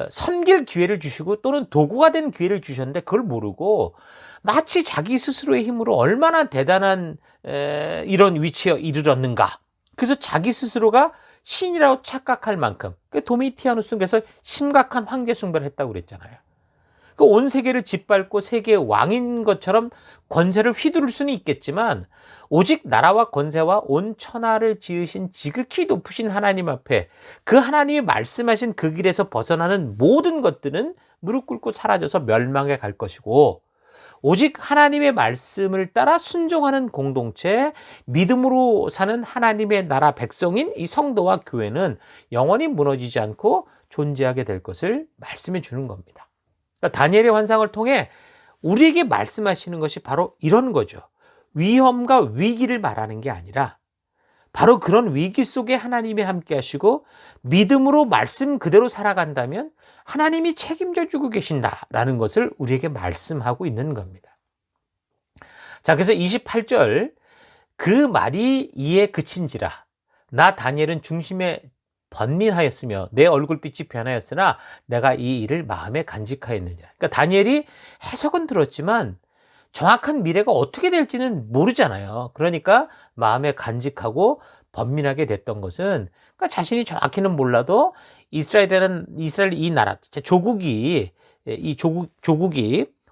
섬길 기회를 주시고 또는 도구가 된 기회를 주셨는데 그걸 모르고 마치 자기 스스로의 힘으로 얼마나 대단한 이런 위치에 이르렀는가. 그래서 자기 스스로가 신이라고 착각할 만큼, 도미티아누스는 그래서 심각한 황제 숭배를 했다고 그랬잖아요. 그 온 세계를 짓밟고 세계의 왕인 것처럼 권세를 휘두를 수는 있겠지만 오직 나라와 권세와 온 천하를 지으신 지극히 높으신 하나님 앞에 그 하나님이 말씀하신 그 길에서 벗어나는 모든 것들은 무릎 꿇고 사라져서 멸망해 갈 것이고, 오직 하나님의 말씀을 따라 순종하는 공동체, 믿음으로 사는 하나님의 나라 백성인 이 성도와 교회는 영원히 무너지지 않고 존재하게 될 것을 말씀해 주는 겁니다. 그러니까 다니엘의 환상을 통해 우리에게 말씀하시는 것이 바로 이런 거죠. 위험과 위기를 말하는 게 아니라 바로 그런 위기 속에 하나님이 함께 하시고 믿음으로 말씀 그대로 살아간다면 하나님이 책임져 주고 계신다라는 것을 우리에게 말씀하고 있는 겁니다. 자, 그래서 28절, 그 말이 이에 그친지라 나 다니엘은 중심에 번민하였으며 내 얼굴빛이 변하였으나 내가 이 일을 마음에 간직하였느니라. 그러니까 다니엘이 해석은 들었지만 정확한 미래가 어떻게 될지는 모르잖아요. 그러니까 마음에 간직하고 번민하게 됐던 것은, 그러니까 자신이 정확히는 몰라도 이스라엘 이 나라 조국이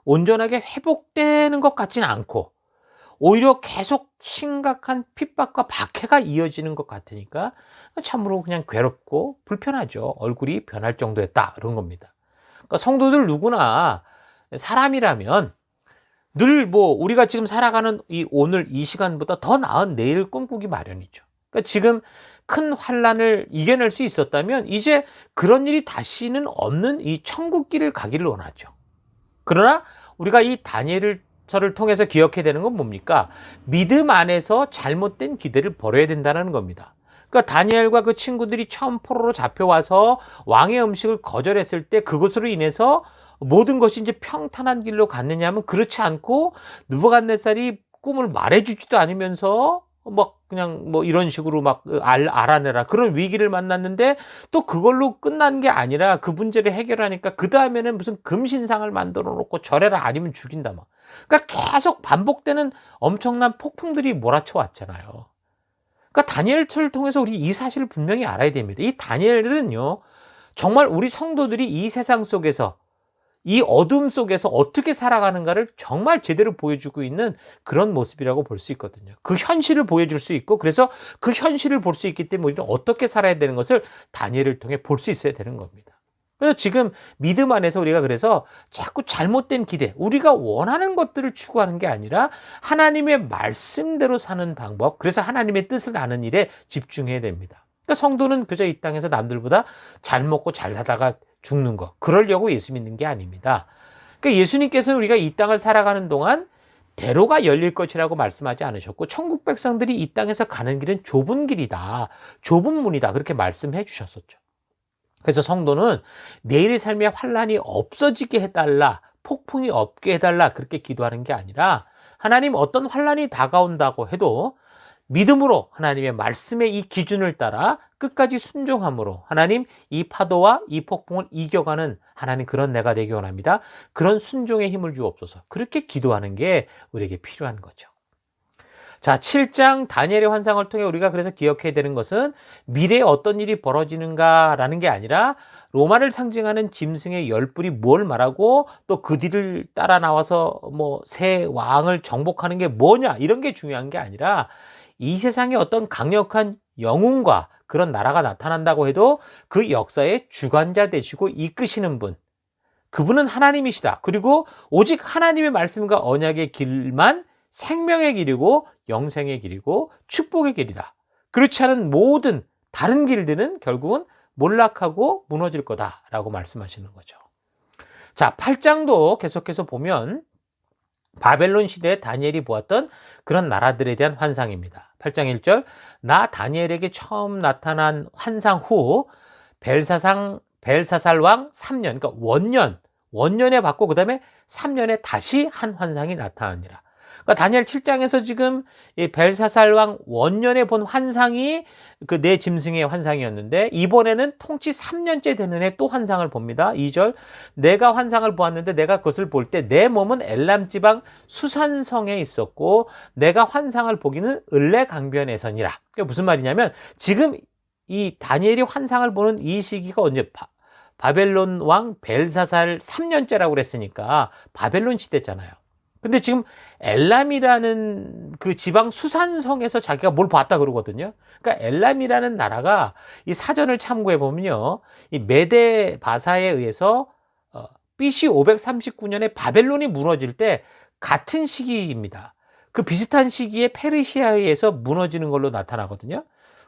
온전하게 회복되는 것 같지는 않고, 오히려 계속 심각한 핍박과 박해가 이어지는 것 같으니까 참으로 그냥 괴롭고 불편하죠. 얼굴이 변할 정도였다. 그런 겁니다. 그러니까 성도들 누구나 사람이라면 늘 뭐 우리가 지금 살아가는 이 오늘 이 시간보다 더 나은 내일을 꿈꾸기 마련이죠. 그러니까 지금 큰 환난을 이겨낼 수 있었다면 이제 그런 일이 다시는 없는 이 천국길을 가기를 원하죠. 그러나 우리가 이 다니엘서를 통해서 기억해야 되는 건 뭡니까? 믿음 안에서 잘못된 기대를 버려야 된다는 겁니다. 그러니까 다니엘과 그 친구들이 처음 포로로 잡혀와서 왕의 음식을 거절했을 때 그것으로 인해서 모든 것이 이제 평탄한 길로 갔느냐 하면 그렇지 않고 느부갓네살이 꿈을 말해주지도 않으면서 막 그냥 뭐 이런 식으로 막 알아내라 그런 위기를 만났는데 또 그걸로 끝난 게 아니라 그 문제를 해결하니까 그 다음에는 무슨 금신상을 만들어 놓고 절해라 아니면 죽인다 막. 그러니까 계속 반복되는 엄청난 폭풍들이 몰아쳐 왔잖아요. 그러니까 다니엘서를 통해서 우리 이 사실을 분명히 알아야 됩니다. 이 다니엘은요 정말 우리 성도들이 이 세상 속에서 이 어둠 속에서 어떻게 살아가는가를 정말 제대로 보여주고 있는 그런 모습이라고 볼 수 있거든요. 그 현실을 보여줄 수 있고 그래서 그 현실을 볼 수 있기 때문에 우리는 어떻게 살아야 되는 것을 다니엘을 통해 볼 수 있어야 되는 겁니다. 그래서 지금 믿음 안에서 우리가 그래서 자꾸 잘못된 기대, 우리가 원하는 것들을 추구하는 게 아니라 하나님의 말씀대로 사는 방법, 그래서 하나님의 뜻을 아는 일에 집중해야 됩니다. 그러니까 성도는 그저 이 땅에서 남들보다 잘 먹고 잘 사다가 죽는 거, 그러려고 예수 믿는 게 아닙니다. 그러니까 예수님께서는 우리가 이 땅을 살아가는 동안 대로가 열릴 것이라고 말씀하지 않으셨고 천국 백성들이 이 땅에서 가는 길은 좁은 길이다, 좁은 문이다 그렇게 말씀해 주셨었죠. 그래서 성도는 내일의 삶에 환난이 없어지게 해달라, 폭풍이 없게 해달라 그렇게 기도하는 게 아니라 하나님 어떤 환난이 다가온다고 해도 믿음으로 하나님의 말씀의 이 기준을 따라 끝까지 순종함으로 하나님 이 파도와 이 폭풍을 이겨가는 하나님 그런 내가 되기 원합니다. 그런 순종의 힘을 주옵소서. 그렇게 기도하는 게 우리에게 필요한 거죠. 자, 7장 다니엘의 환상을 통해 우리가 그래서 기억해야 되는 것은 미래에 어떤 일이 벌어지는가라는 게 아니라 로마를 상징하는 짐승의 열뿔이 뭘 말하고 또 그 뒤를 따라 나와서 뭐 새 왕을 정복하는 게 뭐냐 이런 게 중요한 게 아니라 이 세상에 어떤 강력한 영웅과 그런 나라가 나타난다고 해도 그 역사의 주관자 되시고 이끄시는 분, 그분은 하나님이시다. 그리고 오직 하나님의 말씀과 언약의 길만 생명의 길이고 영생의 길이고 축복의 길이다. 그렇지 않은 모든 다른 길들은 결국은 몰락하고 무너질 거다라고 말씀하시는 거죠. 자, 8장도 계속해서 보면 바벨론 시대에 다니엘이 보았던 그런 나라들에 대한 환상입니다. 8장 1절, 나 다니엘에게 처음 나타난 환상 후 벨사살 왕 3년, 그러니까 원년에 받고 그 다음에 3년에 다시 한 환상이 나타나니라. 그러니까 다니엘 7장에서 지금 이 벨사살 왕 원년에 본 환상이 그 네 짐승의 환상이었는데 이번에는 통치 3년째 되는 해 또 환상을 봅니다. 2절, 내가 환상을 보았는데 내가 그것을 볼 때 내 몸은 엘람 지방 수산성에 있었고 내가 환상을 보기는 을레 강변에서니라. 그게 무슨 말이냐면 지금 이 다니엘이 환상을 보는 이 시기가 언제 바벨론 왕 벨사살 3년째라고 그랬으니까 바벨론 시대잖아요. 근데 지금 엘람이라는 그 지방 수산성에서 자기가 뭘 봤다 그러거든요. 그러니까 엘람이라는 나라가 이 사전을 참고해 보면요, 이 메데 바사에 의해서 BC 539년에 바벨론이 무너질 때 같은 시기입니다. 그 비슷한 시기에 페르시아에 의해서 무너지는 걸로 나타나거든요.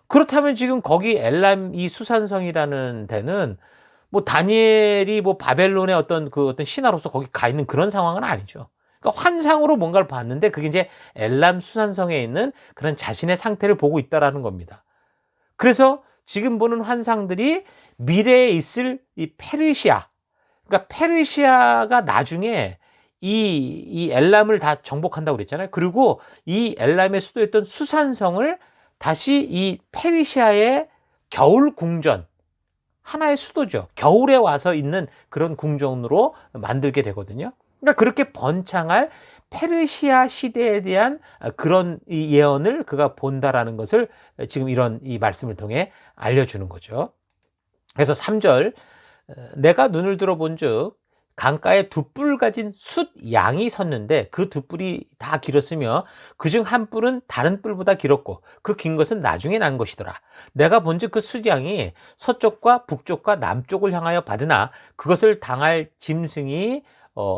그렇다면 지금 거기 엘람 이 수산성이라는 데는 뭐 다니엘이 뭐 바벨론의 어떤 신하로서 거기 가 있는 그런 상황은 아니죠. 그러니까 환상으로 뭔가를 봤는데 그게 이제 엘람 수산성에 있는 그런 자신의 상태를 보고 있다라는 겁니다. 그래서 지금 보는 환상들이 미래에 있을 이 페르시아, 그러니까 페르시아가 나중에 이 엘람을 다 정복한다고 그랬잖아요. 그리고 이 엘람의 수도였던 수산성을 다시 이 페르시아의 겨울 궁전, 하나의 수도죠. 겨울에 와서 있는 그런 궁전으로 만들게 되거든요. 그러니까 그렇게 번창할 페르시아 시대에 대한 그런 예언을 그가 본다라는 것을 지금 이런 이 말씀을 통해 알려주는 거죠. 그래서 3절, 내가 눈을 들어본즉 강가에 두 뿔 가진 숫 양이 섰는데 그 두 뿔이 다 길었으며 그중 한 뿔은 다른 뿔보다 길었고 그 긴 것은 나중에 난 것이더라. 내가 본즉 그 숫 양이 서쪽과 북쪽과 남쪽을 향하여 받으나 그것을 당할 짐승이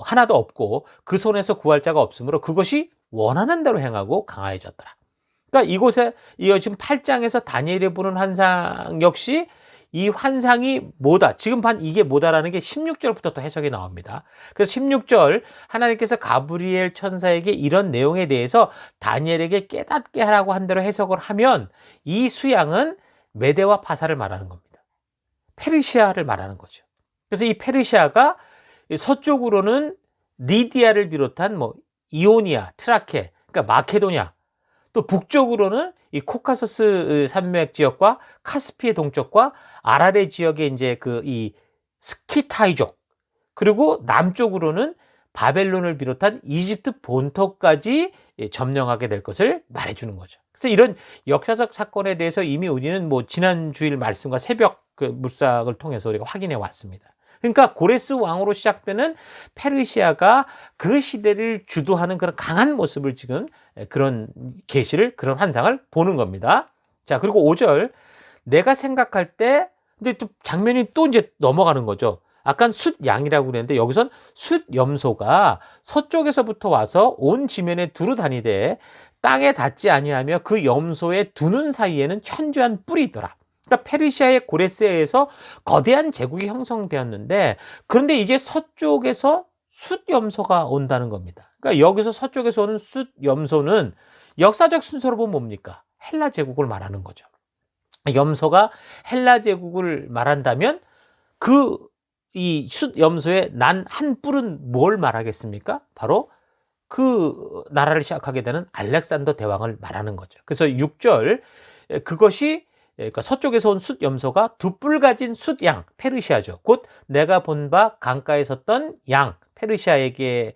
하나도 없고 그 손에서 구할 자가 없으므로 그것이 원하는 대로 행하고 강하여졌더라. 그러니까 이곳에 이어진 8장에서 다니엘이 보는 환상 역시 이 환상이 뭐다, 지금 반 이게 뭐다라는 게 16절부터 또 해석이 나옵니다. 그래서 16절 하나님께서 가브리엘 천사에게 이런 내용에 대해서 다니엘에게 깨닫게 하라고 한 대로 해석을 하면 이 수양은 메대와 파사를 말하는 겁니다. 페르시아를 말하는 거죠. 그래서 이 페르시아가 서쪽으로는 리디아를 비롯한 뭐 이오니아, 트라케, 그러니까 마케도냐, 또 북쪽으로는 이 코카소스 산맥 지역과 카스피의 동쪽과 아라레 지역의 이제 그 이 스키타이족, 그리고 남쪽으로는 바벨론을 비롯한 이집트 본토까지 점령하게 될 것을 말해주는 거죠. 그래서 이런 역사적 사건에 대해서 이미 우리는 뭐 지난 주일 말씀과 새벽 그 묵상을 통해서 우리가 확인해 왔습니다. 그러니까 고레스 왕으로 시작되는 페르시아가 그 시대를 주도하는 그런 강한 모습을 지금 그런 계시를, 그런 환상을 보는 겁니다. 자, 그리고 5절 내가 생각할 때, 근데 또 장면이 또 이제 넘어가는 거죠. 아까 숫 양이라고 그랬는데 여기선 숫 염소가 서쪽에서부터 와서 온 지면에 두루 다니되 땅에 닿지 아니하며 그 염소의 두 눈 사이에는 현저한 뿔이 있더라. 그러니까 페르시아의 고레스에서 거대한 제국이 형성되었는데, 그런데 이제 서쪽에서 숫 염소가 온다는 겁니다. 그러니까 여기서 서쪽에서 오는 숫 염소는 역사적 순서로 보면 뭡니까? 헬라 제국을 말하는 거죠. 염소가 헬라 제국을 말한다면 그 이 숫 염소의 난 한 뿔은 뭘 말하겠습니까? 바로 그 나라를 시작하게 되는 알렉산더 대왕을 말하는 거죠. 그래서 6절 그것이, 그러니까 서쪽에서 온 숫 염소가 두 뿔 가진 숫 양, 페르시아죠. 곧 내가 본 바 강가에 섰던 양, 페르시아에게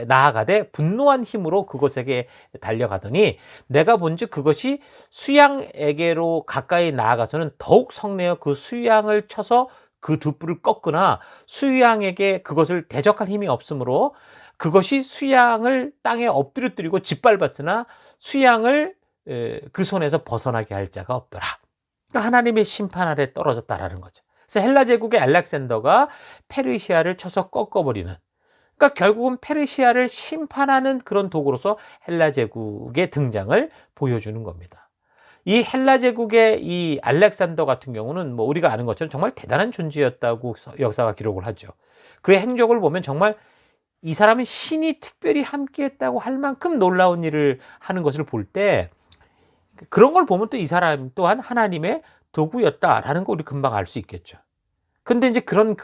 나아가되 분노한 힘으로 그것에게 달려가더니 내가 본즉 그것이 수양에게로 가까이 나아가서는 더욱 성내어 그 수양을 쳐서 그 두 뿔을 꺾으나 수양에게 그것을 대적할 힘이 없으므로 그것이 수양을 땅에 엎드려뜨리고 짓밟았으나 수양을 그 손에서 벗어나게 할 자가 없더라. 그러니까 하나님의 심판 아래 떨어졌다라는 거죠. 그래서 헬라 제국의 알렉산더가 페르시아를 쳐서 꺾어버리는, 그러니까 결국은 페르시아를 심판하는 그런 도구로서 헬라 제국의 등장을 보여주는 겁니다. 이 헬라 제국의 이 알렉산더 같은 경우는 뭐 우리가 아는 것처럼 정말 대단한 존재였다고 역사가 기록을 하죠. 그의 행적을 보면 정말 이 사람은 신이 특별히 함께했다고 할 만큼 놀라운 일을 하는 것을 볼 때, 그런 걸 보면 또 이 사람 또한 하나님의 도구였다라는 거 우리 금방 알 수 있겠죠. 근데 이제 그런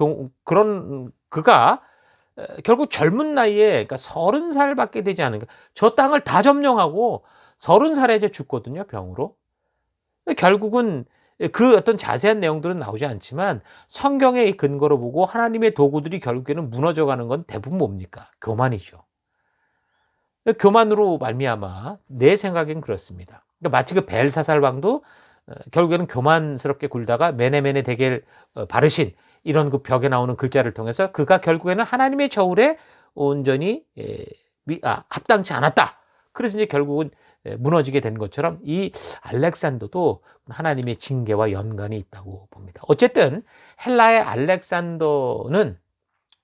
그가 결국 젊은 나이에, 그러니까 30살밖에 되지 않은, 저 땅을 다 점령하고 30살에 이제 죽거든요, 병으로. 결국은 그 어떤 자세한 내용들은 나오지 않지만 성경의 근거로 보고 하나님의 도구들이 결국에는 무너져가는 건 대부분 뭡니까? 교만이죠. 교만으로 말미암아 내 생각엔 그렇습니다. 그러니까 마치 그 벨사살 왕도 결국에는 교만스럽게 굴다가 메네메네 데겔 바르신, 이런 그 벽에 나오는 글자를 통해서 그가 결국에는 하나님의 저울에 온전히 합당치 않았다. 그래서 이제 결국은 무너지게 된 것처럼 이 알렉산더도 하나님의 징계와 연관이 있다고 봅니다. 어쨌든 헬라의 알렉산더는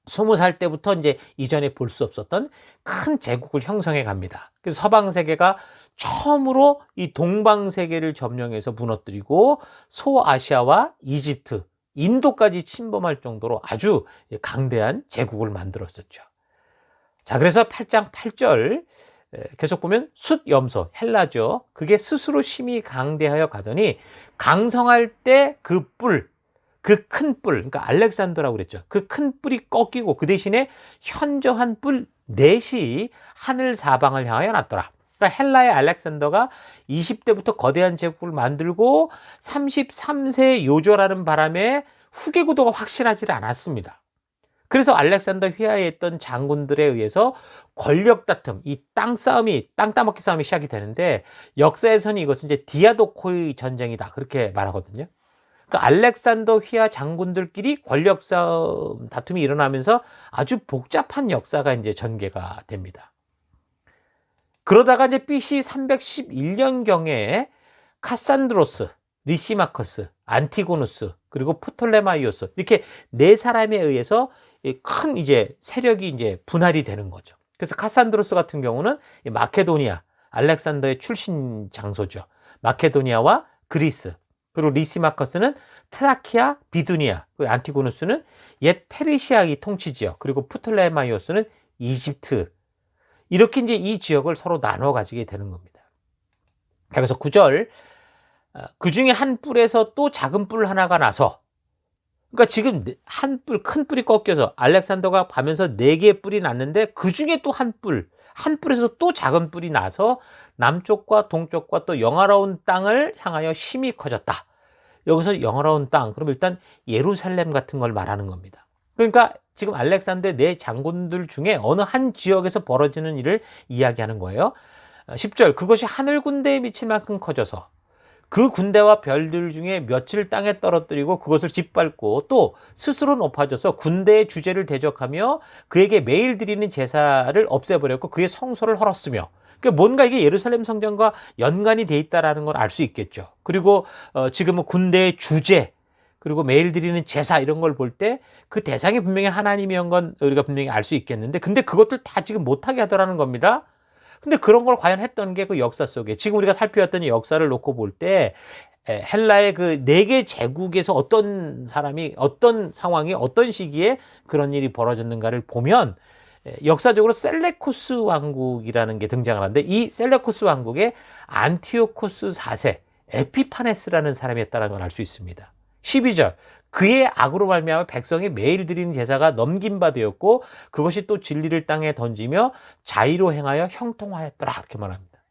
20살 때부터 이제 이전에 볼 수 없었던 큰 제국을 형성해 갑니다. 그래서 서방 세계가 처음으로 이 동방 세계를 점령해서 무너뜨리고 소아시아와 이집트, 인도까지 침범할 정도로 아주 강대한 제국을 만들었었죠. 자, 그래서 8장 8절 계속 보면 숫 염소, 헬라죠. 그게 스스로 심히 강대하여 가더니 강성할 때 그 뿔, 그 큰 뿔, 그러니까 알렉산더라고 그랬죠. 그 큰 뿔이 꺾이고 그 대신에 현저한 뿔 넷이 하늘 사방을 향하여 났더라. 그러니까 헬라의 알렉산더가 20대부터 거대한 제국을 만들고 33세 요절하는 바람에 후계 구도가 확실하지 않았습니다. 그래서 알렉산더 휘하에 있던 장군들에 의해서 권력 다툼, 이 땅 싸움이, 땅 따먹기 싸움이 시작이 되는데 역사에서는 이것은 이제 디아도코의 전쟁이다, 그렇게 말하거든요. 그러니까 알렉산더 휘하 장군들끼리 권력 싸움 다툼이 일어나면서 아주 복잡한 역사가 이제 전개가 됩니다. 그러다가 이제 BC 311년경에 카산드로스, 리시마커스, 안티고누스, 그리고 프톨레마이오스 이렇게 네 사람에 의해서 큰 이제 세력이 이제 분할이 되는 거죠. 그래서 카산드로스 같은 경우는 마케도니아, 알렉산더의 출신 장소죠. 마케도니아와 그리스. 그리고 리시마커스는 트라키아, 비두니아. 그리고 안티고누스는 옛 페르시아의 통치 지역. 그리고 프톨레마이오스는 이집트. 이렇게 이제 이 지역을 서로 나눠 가지게 되는 겁니다. 그래서 9절 그 중에 한 뿔에서 또 작은 뿔 하나가 나서, 그러니까 지금 한 뿔, 큰 뿔이 꺾여서 알렉산더가 가면서 4개의 뿔이 났는데 그 중에 또 한 뿔에서 또 작은 뿔이 나서 남쪽과 동쪽과 또 영화로운 땅을 향하여 힘이 커졌다. 여기서 영화로운 땅, 그럼 일단 예루살렘 같은 걸 말하는 겁니다. 그러니까 지금 알렉산더의 4 장군들 중에 어느 한 지역에서 벌어지는 일을 이야기하는 거예요. 10절 그것이 하늘 군대에 미칠 만큼 커져서 그 군대와 별들 중에 며칠 땅에 떨어뜨리고 그것을 짓밟고 또 스스로 높아져서 군대의 주제를 대적하며 그에게 매일 드리는 제사를 없애버렸고 그의 성소를 헐었으며, 그러니까 뭔가 이게 예루살렘 성전과 연관이 돼 있다라는 걸 알 수 있겠죠. 그리고 지금은 군대의 주제 그리고 매일 드리는 제사 이런 걸 볼 때 그 대상이 분명히 하나님이었던 건 우리가 분명히 알 수 있겠는데, 근데 그것들 다 지금 못하게 하더라는 겁니다. 근데 그런 걸 과연 했던 게 그 역사 속에 지금 우리가 살펴왔던 이 역사를 놓고 볼 때 헬라의 그 4개 제국에서 어떤 사람이 어떤 상황이 어떤 시기에 그런 일이 벌어졌는가를 보면 역사적으로 셀레코스 왕국이라는 게 등장을 하는데 이 셀레코스 왕국의 안티오코스 4세 에피파네스라는 사람이었다는 걸 알 수 있습니다. 12절 그의 악으로 말미암아 백성이 매일 드리는 제사가 넘긴 바 되었고 그것이 또 진리를 땅에 던지며 자의로 행하여 형통하였더라 이렇게 말합니다.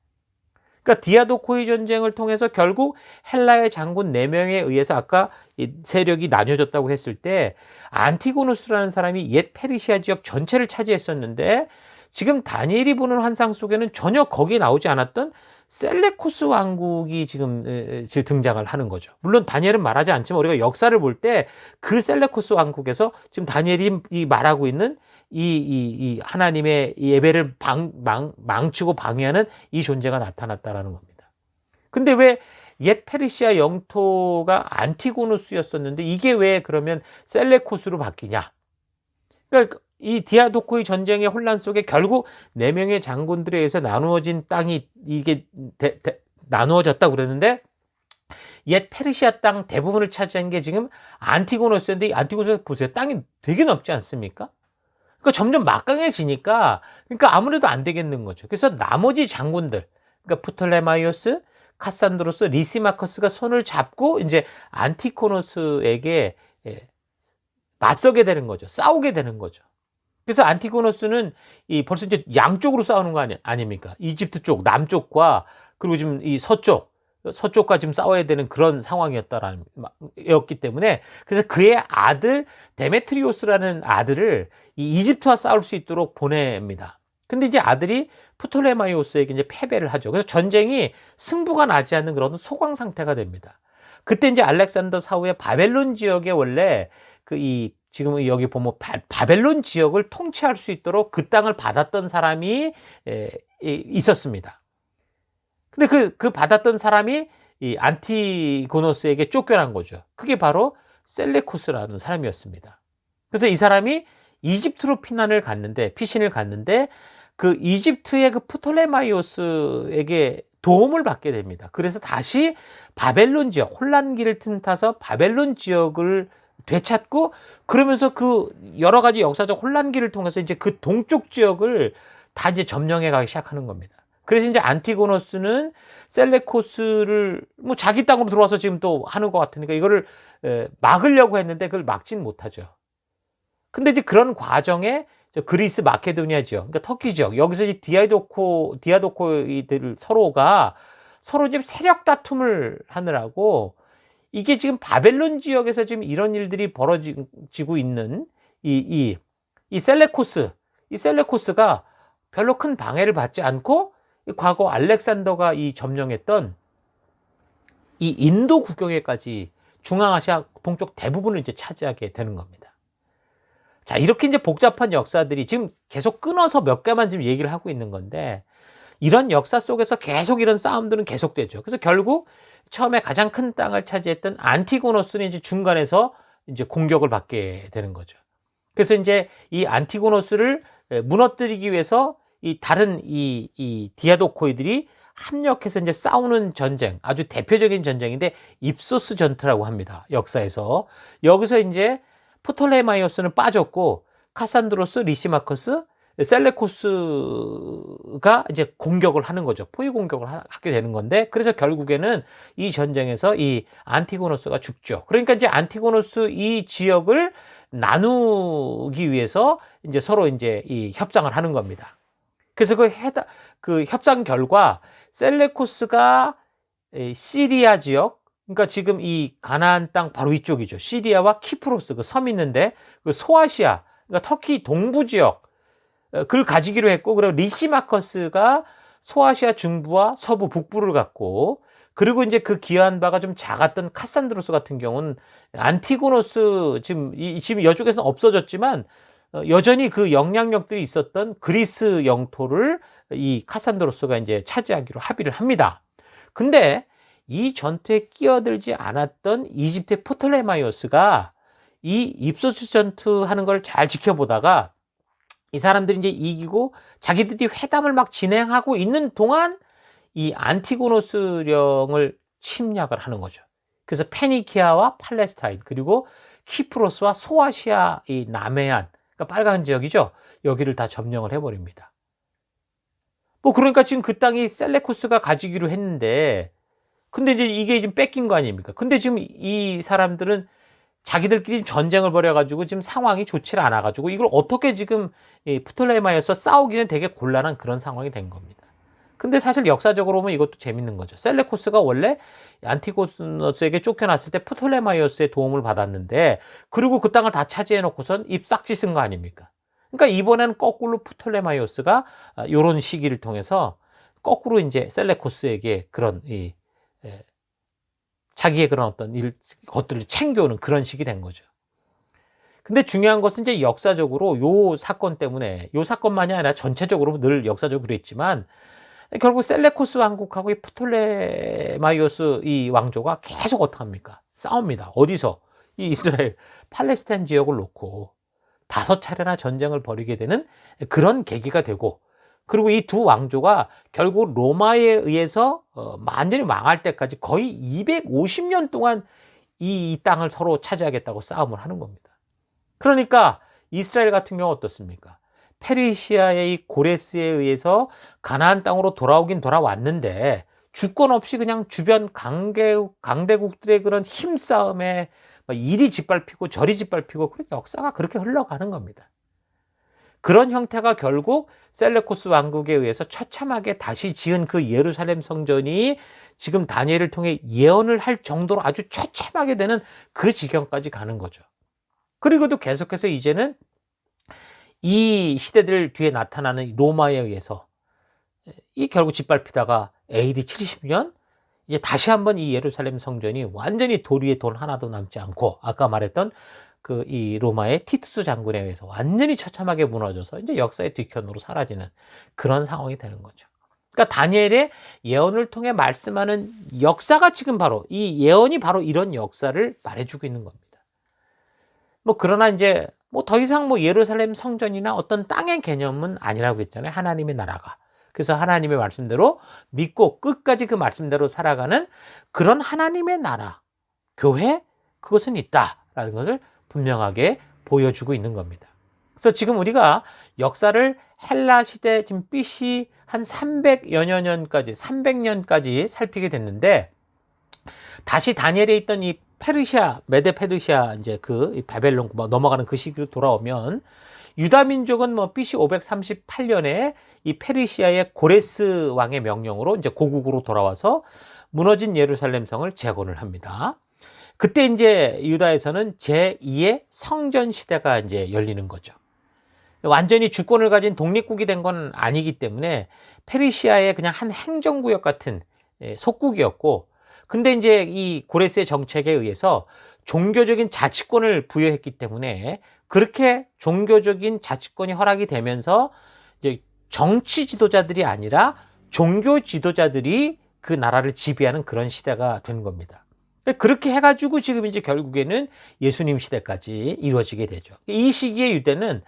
그러니까 디아도코의 전쟁을 통해서 결국 헬라의 장군 4명에 의해서 아까 이 세력이 나뉘어졌다고 했을 때 안티고누스라는 사람이 옛 페르시아 지역 전체를 차지했었는데 지금 다니엘이 보는 환상 속에는 전혀 거기에 나오지 않았던 셀레코스 왕국이 지금 등장을 하는 거죠. 물론 다니엘은 말하지 않지만 우리가 역사를 볼 때 그 셀레코스 왕국에서 지금 다니엘이 말하고 있는 이 하나님의 예배를 망치고 방해하는 이 존재가 나타났다라는 겁니다. 근데 왜 옛 페르시아 영토가 안티고누스였었는데 이게 왜 그러면 셀레코스로 바뀌냐? 그러니까 이 디아도코의 전쟁의 혼란 속에 결국 4명의 장군들에 의해서 나누어진 땅이 이게 나누어졌다고 그랬는데 옛 페르시아 땅 대부분을 차지한 게 지금 안티고노스였는데 이 안티고노스 보세요. 땅이 되게 넓지 않습니까? 그러니까 점점 막강해지니까 그러니까 아무래도 안 되겠는 거죠. 그래서 나머지 장군들, 그러니까 프톨레마이오스, 카산드로스, 리시마커스가 손을 잡고 이제 안티고노스에게 맞서게 되는 거죠. 싸우게 되는 거죠. 그래서 안티고노스는 벌써 이제 양쪽으로 싸우는 거 아닙니까? 이집트 쪽, 남쪽과 그리고 지금 이 서쪽과 지금 싸워야 되는 그런 상황이었기 때문에 그래서 그의 아들 데메트리오스라는 아들을 이 이집트와 싸울 수 있도록 보냅니다. 근데 이제 아들이 프톨레마이오스에게 이제 패배를 하죠. 그래서 전쟁이 승부가 나지 않는 그런 소강 상태가 됩니다. 그때 이제 알렉산더 사후에 바벨론 지역에 원래 지금 여기 보면 바벨론 지역을 통치할 수 있도록 그 땅을 받았던 사람이 있었습니다. 근데 그 받았던 사람이 이 안티고노스에게 쫓겨난 거죠. 그게 바로 셀레코스라는 사람이었습니다. 그래서 이 사람이 이집트로 피신을 갔는데 그 이집트의 그 프톨레마이오스에게 도움을 받게 됩니다. 그래서 다시 바벨론 지역, 혼란기를 틈타서 바벨론 지역을 되찾고 그러면서 그 여러 가지 역사적 혼란기를 통해서 이제 그 동쪽 지역을 다 이제 점령해 가기 시작하는 겁니다. 그래서 이제 안티고노스는 셀레코스를 뭐 자기 땅으로 들어와서 지금 또 하는 것 같으니까 이거를 막으려고 했는데 그걸 막지는 못하죠. 근데 이제 그런 과정에 그리스 마케도니아 지역, 그러니까 터키 지역, 여기서 이제 디아도코이들 서로 지금 세력 다툼을 하느라고 이게 지금 바벨론 지역에서 지금 이런 일들이 벌어지고 있는 이 셀레코스가 별로 큰 방해를 받지 않고 과거 알렉산더가 점령했던 이 인도 국경에까지 중앙아시아 동쪽 대부분을 이제 차지하게 되는 겁니다. 자, 이렇게 이제 복잡한 역사들이 지금 계속 끊어서 몇 개만 지금 얘기를 하고 있는 건데, 이런 역사 속에서 계속 이런 싸움들은 계속되죠. 그래서 결국 처음에 가장 큰 땅을 차지했던 안티고노스는 이제 중간에서 이제 공격을 받게 되는 거죠. 그래서 이제 이 안티고노스를 무너뜨리기 위해서 이 다른 이 디아도코이들이 합력해서 이제 싸우는 전쟁, 아주 대표적인 전쟁인데 입소스 전투라고 합니다. 역사에서. 여기서 이제 프톨레마이오스는 빠졌고 카산드로스, 리시마커스, 셀레코스가 이제 공격을 하는 거죠. 포위 공격을 하게 되는 건데, 그래서 결국에는 이 전쟁에서 이 안티고노스가 죽죠. 그러니까 이제 안티고노스 이 지역을 나누기 위해서 이제 서로 이제 이 협상을 하는 겁니다. 그래서 그 협상 결과 셀레코스가 시리아 지역, 그러니까 지금 이 가나안 땅 바로 위쪽이죠. 시리아와 키프로스 그 섬 있는데 그 소아시아, 그러니까 터키 동부 지역 그걸 가지기로 했고, 그리고 리시마커스가 소아시아 중부와 서부 북부를 갖고, 그리고 이제 그 기여한 바가 좀 작았던 카산드로스 같은 경우는 안티고노스 지금 이쪽에서는 없어졌지만 여전히 그 영향력들이 있었던 그리스 영토를 이 카산드로스가 이제 차지하기로 합의를 합니다. 근데 이 전투에 끼어들지 않았던 이집트의 프톨레마이오스가 이 입소스 전투 하는 걸 잘 지켜보다가 이 사람들이 이제 이기고 자기들이 회담을 막 진행하고 있는 동안 이 안티고노스령을 침략을 하는 거죠. 그래서 페니키아와 팔레스타인, 그리고 키프로스와 소아시아 이 남해안, 그러니까 빨간 지역이죠. 여기를 다 점령을 해버립니다. 뭐 그러니까 지금 그 땅이 셀레코스가 가지기로 했는데, 근데 이제 이게 지금 뺏긴 거 아닙니까? 근데 지금 이 사람들은 자기들끼리 전쟁을 벌여가지고 지금 상황이 좋지 않아가지고 이걸 어떻게 지금 프톨레마이오스와 싸우기는 되게 곤란한 그런 상황이 된 겁니다. 근데 사실 역사적으로 보면 이것도 재밌는 거죠. 셀레코스가 원래 안티고노스에게 쫓겨났을 때 프톨레마이오스의 도움을 받았는데, 그리고 그 땅을 다 차지해놓고선 입 싹 씻은 거 아닙니까? 그러니까 이번에는 거꾸로 프톨레마이오스가 이런 시기를 통해서 거꾸로 이제 셀레코스에게 그런 자기의 그런 어떤 것들을 챙겨오는 그런 식이 된 거죠. 근데 중요한 것은 이제 역사적으로 요 사건 때문에, 요 사건만이 아니라 전체적으로 늘 역사적으로 그랬지만, 결국 셀레코스 왕국하고 이 프톨레마이오스 이 왕조가 계속 어떡합니까? 싸웁니다. 어디서? 이 이스라엘 팔레스타인 지역을 놓고 5차례나 전쟁을 벌이게 되는 그런 계기가 되고, 그리고 이 두 왕조가 결국 로마에 의해서 완전히 망할 때까지 거의 250년 동안 이 땅을 서로 차지하겠다고 싸움을 하는 겁니다. 그러니까 이스라엘 같은 경우 어떻습니까? 페르시아의 이 고레스에 의해서 가나안 땅으로 돌아오긴 돌아왔는데, 주권 없이 그냥 주변 강대국들의 그런 힘싸움에 이리 짓밟히고 저리 짓밟히고, 그런 역사가 그렇게 흘러가는 겁니다. 그런 형태가 결국 셀레코스 왕국에 의해서 처참하게 다시 지은 그 예루살렘 성전이 지금 다니엘을 통해 예언을 할 정도로 아주 처참하게 되는 그 지경까지 가는 거죠. 그리고도 계속해서 이제는 이 시대들 뒤에 나타나는 로마에 의해서 이 결국 짓밟히다가 AD 70년 이제 다시 한번 이 예루살렘 성전이 완전히 돌 위에 돈 하나도 남지 않고, 아까 말했던 그 이 로마의 티투스 장군에 의해서 완전히 처참하게 무너져서 이제 역사의 뒤편으로 사라지는 그런 상황이 되는 거죠. 그러니까 다니엘의 예언을 통해 말씀하는 역사가 지금 바로 이 예언이 바로 이런 역사를 말해주고 있는 겁니다. 뭐 그러나 이제 뭐 더 이상 뭐 예루살렘 성전이나 어떤 땅의 개념은 아니라고 했잖아요. 하나님의 나라가. 그래서 하나님의 말씀대로 믿고 끝까지 그 말씀대로 살아가는 그런 하나님의 나라, 교회, 그것은 있다라는 것을 분명하게 보여주고 있는 겁니다. 그래서 지금 우리가 역사를 헬라 시대 지금 BC 한 300여 년까지 300년까지 살피게 됐는데, 다시 다니엘에 있던 이 페르시아, 메데 페르시아 이제 그 바벨론 넘어가는 그 시기로 돌아오면, 유다 민족은 뭐 BC 538년에 이 페르시아의 고레스 왕의 명령으로 이제 고국으로 돌아와서 무너진 예루살렘 성을 재건을 합니다. 그때 이제 유다에서는 제2의 성전 시대가 이제 열리는 거죠. 완전히 주권을 가진 독립국이 된 건 아니기 때문에 페르시아의 그냥 한 행정구역 같은 속국이었고, 근데 이제 이 고레스의 정책에 의해서 종교적인 자치권을 부여했기 때문에 그렇게 종교적인 자치권이 허락이 되면서 이제 정치 지도자들이 아니라 종교 지도자들이 그 나라를 지배하는 그런 시대가 된 겁니다. 그렇게 해가지고 지금 이제 결국에는 예수님 시대까지 이루어지게 되죠. 이 시기에 유대는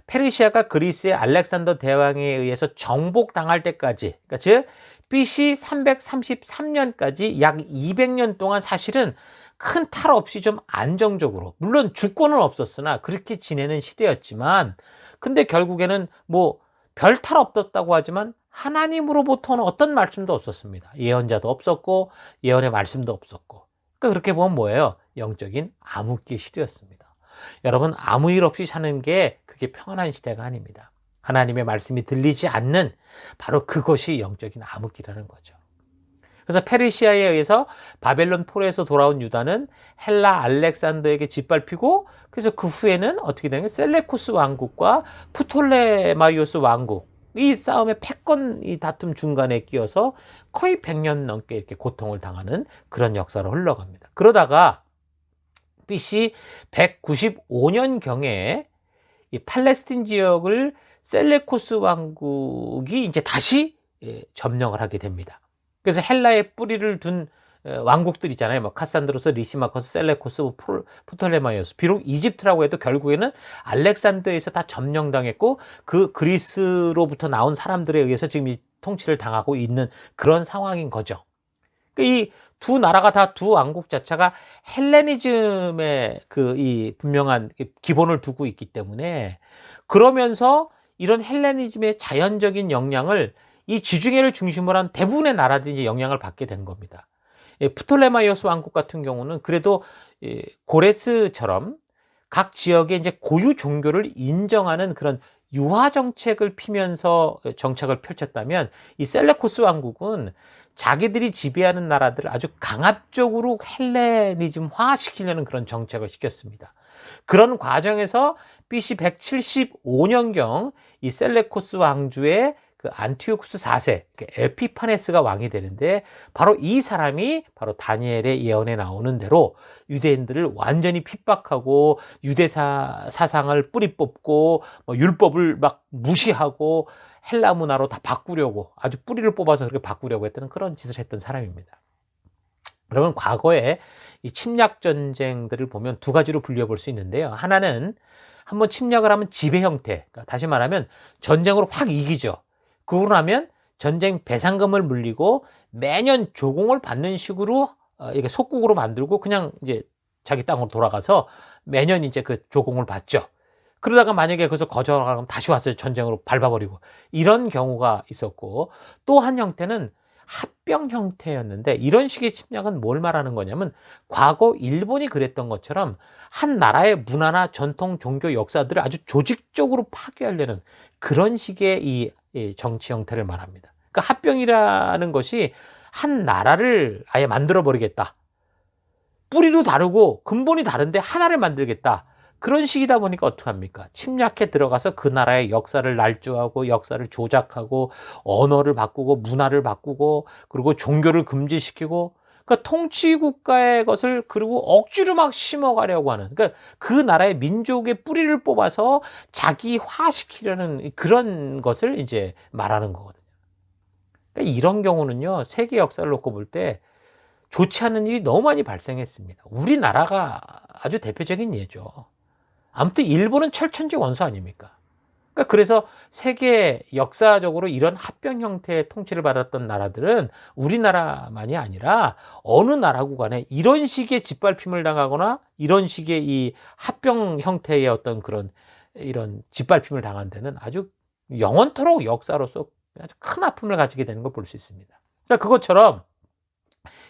페르시아가 그리스의 알렉산더 대왕에 의해서 정복당할 때까지, 그러니까 즉 BC 333년까지 약 200년 동안 사실은 큰 탈 없이 좀 안정적으로, 물론 주권은 없었으나 그렇게 지내는 시대였지만, 근데 결국에는 뭐 별 탈 없었다고 하지만 하나님으로부터는 어떤 말씀도 없었습니다. 예언자도 없었고 예언의 말씀도 없었고. 그러니까 그렇게 보면 뭐예요? 영적인 암흑기의 시대였습니다. 여러분, 아무 일 없이 사는 게 그게 평안한 시대가 아닙니다. 하나님의 말씀이 들리지 않는 바로 그것이 영적인 암흑기라는 거죠. 그래서 페르시아에 의해서 바벨론 포로에서 돌아온 유다는 헬라 알렉산더에게 짓밟히고, 그래서 그 후에는 어떻게 되는 게 셀레코스 왕국과 프톨레마이오스 왕국, 이 싸움의 패권 이 다툼 중간에 끼어서 거의 100년 넘게 이렇게 고통을 당하는 그런 역사로 흘러갑니다. 그러다가 BC 195년경에 이 팔레스틴 지역을 셀레코스 왕국이 이제 다시 점령을 하게 됩니다. 그래서 헬라의 뿌리를 둔 왕국들 있잖아요. 뭐 카산드로스, 리시마커스, 셀레코스, 프톨레마이오스. 비록 이집트라고 해도 결국에는 알렉산더에서 다 점령당했고 그 그리스로부터 나온 사람들에 의해서 지금 이 통치를 당하고 있는 그런 상황인 거죠. 이 두 나라가 다 두 왕국 자체가 헬레니즘의 이 분명한 기본을 두고 있기 때문에, 그러면서 이런 헬레니즘의 자연적인 영향을 이 지중해를 중심으로 한 대부분의 나라들이 이제 영향을 받게 된 겁니다. 프톨레마이오스 왕국 같은 경우는 그래도 고레스처럼 각 지역의 이제 고유 종교를 인정하는 그런 유화 정책을 피면서 정책을 펼쳤다면, 이 셀레코스 왕국은 자기들이 지배하는 나라들을 아주 강압적으로 헬레니즘화 시키려는 그런 정책을 시켰습니다. 그런 과정에서 BC 175년경 이 셀레코스 왕주의 그 안티오쿠스 4세, 에피파네스가 왕이 되는데, 바로 이 사람이 바로 다니엘의 예언에 나오는 대로 유대인들을 완전히 핍박하고 유대사 사상을 뿌리 뽑고 율법을 막 무시하고 헬라 문화로 다 바꾸려고, 아주 뿌리를 뽑아서 그렇게 바꾸려고 했던 그런 짓을 했던 사람입니다. 그러면 과거에 이 침략 전쟁들을 보면 두 가지로 분류해 볼 수 있는데요. 하나는 한번 침략을 하면 지배 형태, 그러니까 다시 말하면 전쟁으로 확 이기죠. 그러고 나면 전쟁 배상금을 물리고 매년 조공을 받는 식으로 이게 속국으로 만들고 그냥 이제 자기 땅으로 돌아가서 매년 이제 그 조공을 받죠. 그러다가 만약에 거기서 거절하면 다시 와서 전쟁으로 밟아버리고, 이런 경우가 있었고, 또 한 형태는 합병 형태였는데, 이런 식의 침략은 뭘 말하는 거냐면 과거 일본이 그랬던 것처럼 한 나라의 문화나 전통, 종교, 역사들을 아주 조직적으로 파괴하려는 그런 식의 이 정치 형태를 말합니다. 그러니까 합병이라는 것이 한 나라를 아예 만들어 버리겠다. 뿌리도 다르고 근본이 다른데 하나를 만들겠다. 그런 식이다 보니까 어떡합니까? 침략해 들어가서 그 나라의 역사를 날조하고 역사를 조작하고 언어를 바꾸고 문화를 바꾸고 그리고 종교를 금지시키고, 그러니까 통치국가의 것을 그리고 억지로 막 심어가려고 하는, 그러니까 그 나라의 민족의 뿌리를 뽑아서 자기화시키려는 그런 것을 이제 말하는 거거든요. 그러니까 이런 경우는요, 세계 역사를 놓고 볼 때 좋지 않은 일이 너무 많이 발생했습니다. 우리나라가 아주 대표적인 예죠. 아무튼 일본은 철천지 원수 아닙니까? 그러니까 그래서 세계 역사적으로 이런 합병 형태의 통치를 받았던 나라들은 우리나라만이 아니라 어느 나라국 간에 이런 식의 짓밟힘을 당하거나 이런 식의 이 합병 형태의 어떤 그런 이런 짓밟힘을 당한 데는 아주 영원토록 역사로서 아주 큰 아픔을 가지게 되는 걸 볼 수 있습니다. 그러니까 그것처럼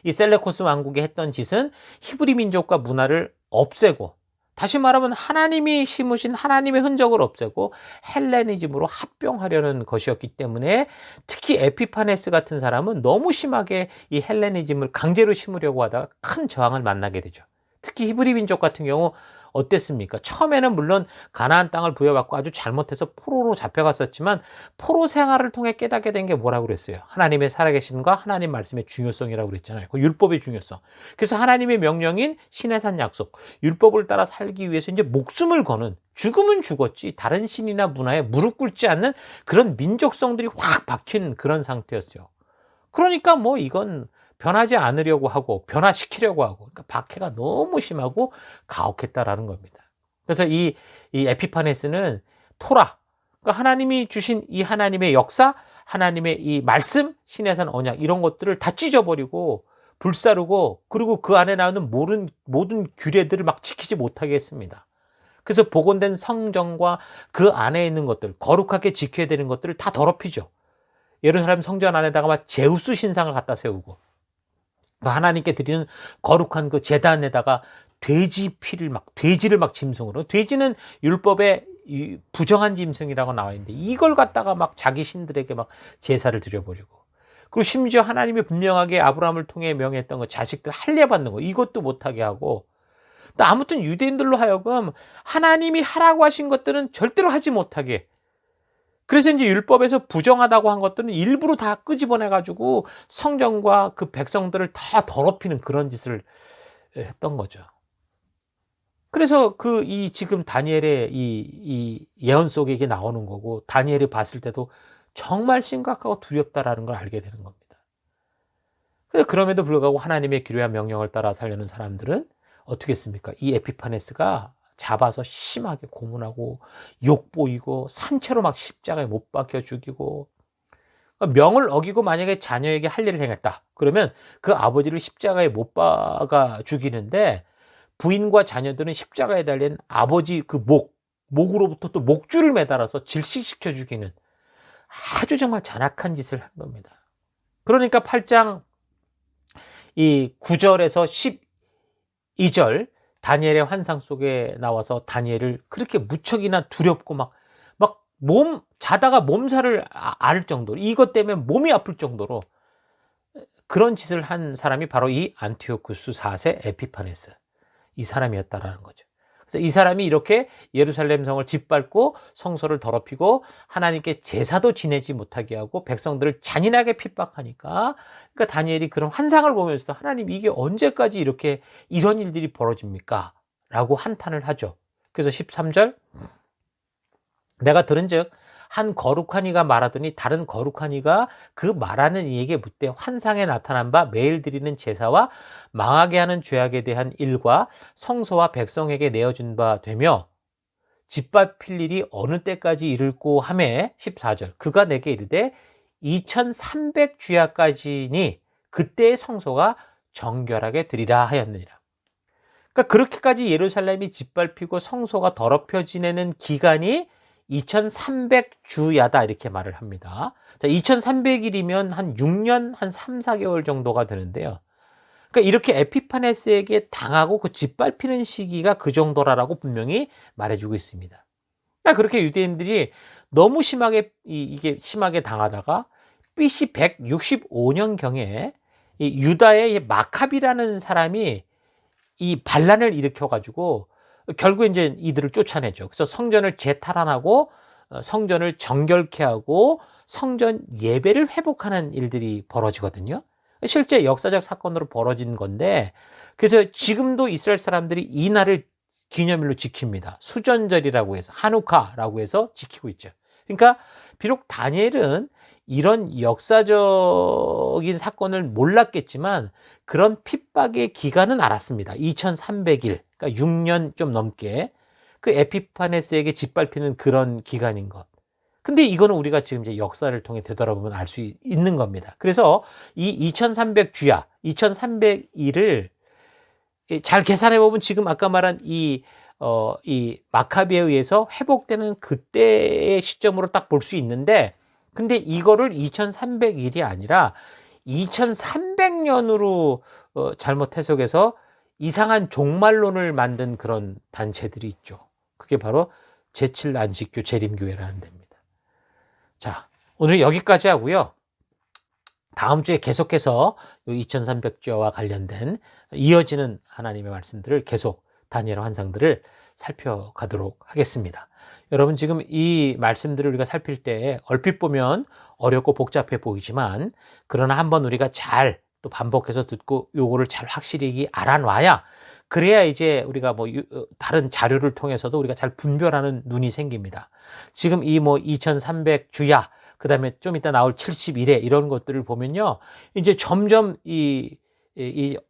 이 셀레코스 왕국이 했던 짓은 히브리 민족과 문화를 없애고, 다시 말하면 하나님이 심으신 하나님의 흔적을 없애고 헬레니즘으로 합병하려는 것이었기 때문에, 특히 에피파네스 같은 사람은 너무 심하게 이 헬레니즘을 강제로 심으려고 하다가 큰 저항을 만나게 되죠. 특히 히브리 민족 같은 경우 어땠습니까? 처음에는 물론 가나안 땅을 부여받고 아주 잘못해서 포로로 잡혀갔었지만 포로 생활을 통해 깨닫게 된 게 뭐라고 그랬어요? 하나님의 살아계심과 하나님 말씀의 중요성이라고 그랬잖아요. 그 율법의 중요성. 그래서 하나님의 명령인 신의 산 약속, 율법을 따라 살기 위해서 이제 목숨을 거는, 죽으면 죽었지 다른 신이나 문화에 무릎 꿇지 않는 그런 민족성들이 확 박힌 그런 상태였어요. 그러니까 뭐 이건 변하지 않으려고 하고 변화시키려고 하고, 그러니까 박해가 너무 심하고 가혹했다라는 겁니다. 그래서 이 에피파네스는 토라, 그러니까 하나님이 주신 이 하나님의 역사, 하나님의 이 말씀, 신의 산 언약, 이런 것들을 다 찢어버리고 불사르고, 그리고 그 안에 나오는 모든 규례들을 막 지키지 못하게 했습니다. 그래서 복원된 성전과 그 안에 있는 것들, 거룩하게 지켜야 되는 것들을 다 더럽히죠. 예루살렘 성전 안에다가 막 제우스 신상을 갖다 세우고, 하나님께 드리는 거룩한 그 제단에다가 돼지를 막 짐승으로, 돼지는 율법의 부정한 짐승이라고 나와 있는데 이걸 갖다가 막 자기 신들에게 막 제사를 드려버리고, 그리고 심지어 하나님이 분명하게 아브라함을 통해 명했던 거, 자식들 할례 받는 거, 이것도 못하게 하고, 또 아무튼 유대인들로 하여금 하나님이 하라고 하신 것들은 절대로 하지 못하게, 그래서 이제 율법에서 부정하다고 한 것들은 일부러 다 끄집어내가지고 성전과 그 백성들을 다 더럽히는 그런 짓을 했던 거죠. 그래서 지금 다니엘의 이 예언 속에 이게 나오는 거고, 다니엘이 봤을 때도 정말 심각하고 두렵다라는 걸 알게 되는 겁니다. 그럼에도 불구하고 하나님의 기류와 명령을 따라 살려는 사람들은 어떻게 했습니까? 이 에피파네스가 잡아서 심하게 고문하고 욕보이고 산채로 막 십자가에 못 박혀 죽이고, 명을 어기고 만약에 자녀에게 할례를 행했다 그러면 그 아버지를 십자가에 못 박아 죽이는데, 부인과 자녀들은 십자가에 달린 아버지 그 목으로부터 또 목줄을 매달아서 질식시켜 죽이는 아주 정말 잔악한 짓을 한 겁니다. 그러니까 8장 이 9절에서 12절 다니엘의 환상 속에 나와서 다니엘을 그렇게 무척이나 두렵고 막 자다가 몸살을 앓을 정도로, 이것 때문에 몸이 아플 정도로 그런 짓을 한 사람이 바로 이 안티오쿠스 4세 에피파네스, 이 사람이었다라는 거죠. 그래서 이 사람이 이렇게 예루살렘 성을 짓밟고 성소를 더럽히고 하나님께 제사도 지내지 못하게 하고 백성들을 잔인하게 핍박하니까, 그러니까 다니엘이 그런 환상을 보면서 하나님 이게 언제까지 이렇게 이런 일들이 벌어집니까? 라고 한탄을 하죠. 그래서 13절, 내가 들은즉 한 거룩한 이가 말하더니 다른 거룩한 이가 그 말하는 이에게 묻되, 환상에 나타난 바 매일 드리는 제사와 망하게 하는 죄악에 대한 일과 성소와 백성에게 내어준 바 되며 짓밟힐 일이 어느 때까지 이를꼬 하매, 14절, 그가 내게 이르되 2300 주야까지니 그때의 성소가 정결하게 되리라 하였느니라. 그러니까 그렇게까지 예루살렘이 짓밟히고 성소가 더럽혀 지내는 기간이 2300주야다 이렇게 말을 합니다. 자, 2300일이면 한 6년 한 3, 4개월 정도가 되는데요. 그러니까 이렇게 에피파네스에게 당하고 그 짓밟히는 시기가 그 정도라고 분명히 말해주고 있습니다. 그러니까 그렇게 유대인들이 너무 이게 심하게 당하다가 BC 165년경에 이 유다의 마카비라는 사람이 이 반란을 일으켜가지고 결국 이제 이들을 쫓아내죠. 그래서 성전을 재탈환하고 성전을 정결케 하고 성전 예배를 회복하는 일들이 벌어지거든요. 실제 역사적 사건으로 벌어진 건데, 그래서 지금도 이스라엘 사람들이 이 날을 기념일로 지킵니다. 수전절이라고 해서, 하누카라고 해서 지키고 있죠. 그러니까 비록 다니엘은 이런 역사적인 사건을 몰랐겠지만 그런 핍박의 기간은 알았습니다. 2300일, 그러니까 6년 좀 넘게 그 에피파네스에게 짓밟히는 그런 기간인 것. 근데 이거는 우리가 지금 이제 역사를 통해 되돌아보면 알 수 있는 겁니다. 그래서 이 2300주야, 2300일을 잘 계산해 보면 지금 아까 말한 이 마카비에 의해서 회복되는 그때의 시점으로 딱 볼 수 있는데, 근데 이거를 2300일이 아니라 2300년으로 잘못 해석해서 이상한 종말론을 만든 그런 단체들이 있죠. 그게 바로 제7안식교 재림교회라는 데입니다. 자, 오늘 여기까지 하고요. 다음 주에 계속해서 2300주와 관련된 이어지는 하나님의 말씀들을 계속 다니엘 환상들을 살펴가도록 하겠습니다. 여러분 지금 이 말씀들을 우리가 살필 때 얼핏 보면 어렵고 복잡해 보이지만 그러나 한번 우리가 잘 또 반복해서 듣고 요거를 잘 확실히 알아놔야 그래야 이제 우리가 다른 자료를 통해서도 우리가 잘 분별하는 눈이 생깁니다. 지금 이 2300주야 그 다음에 좀 이따 나올 71회 이런 것들을 보면요. 이제 점점 이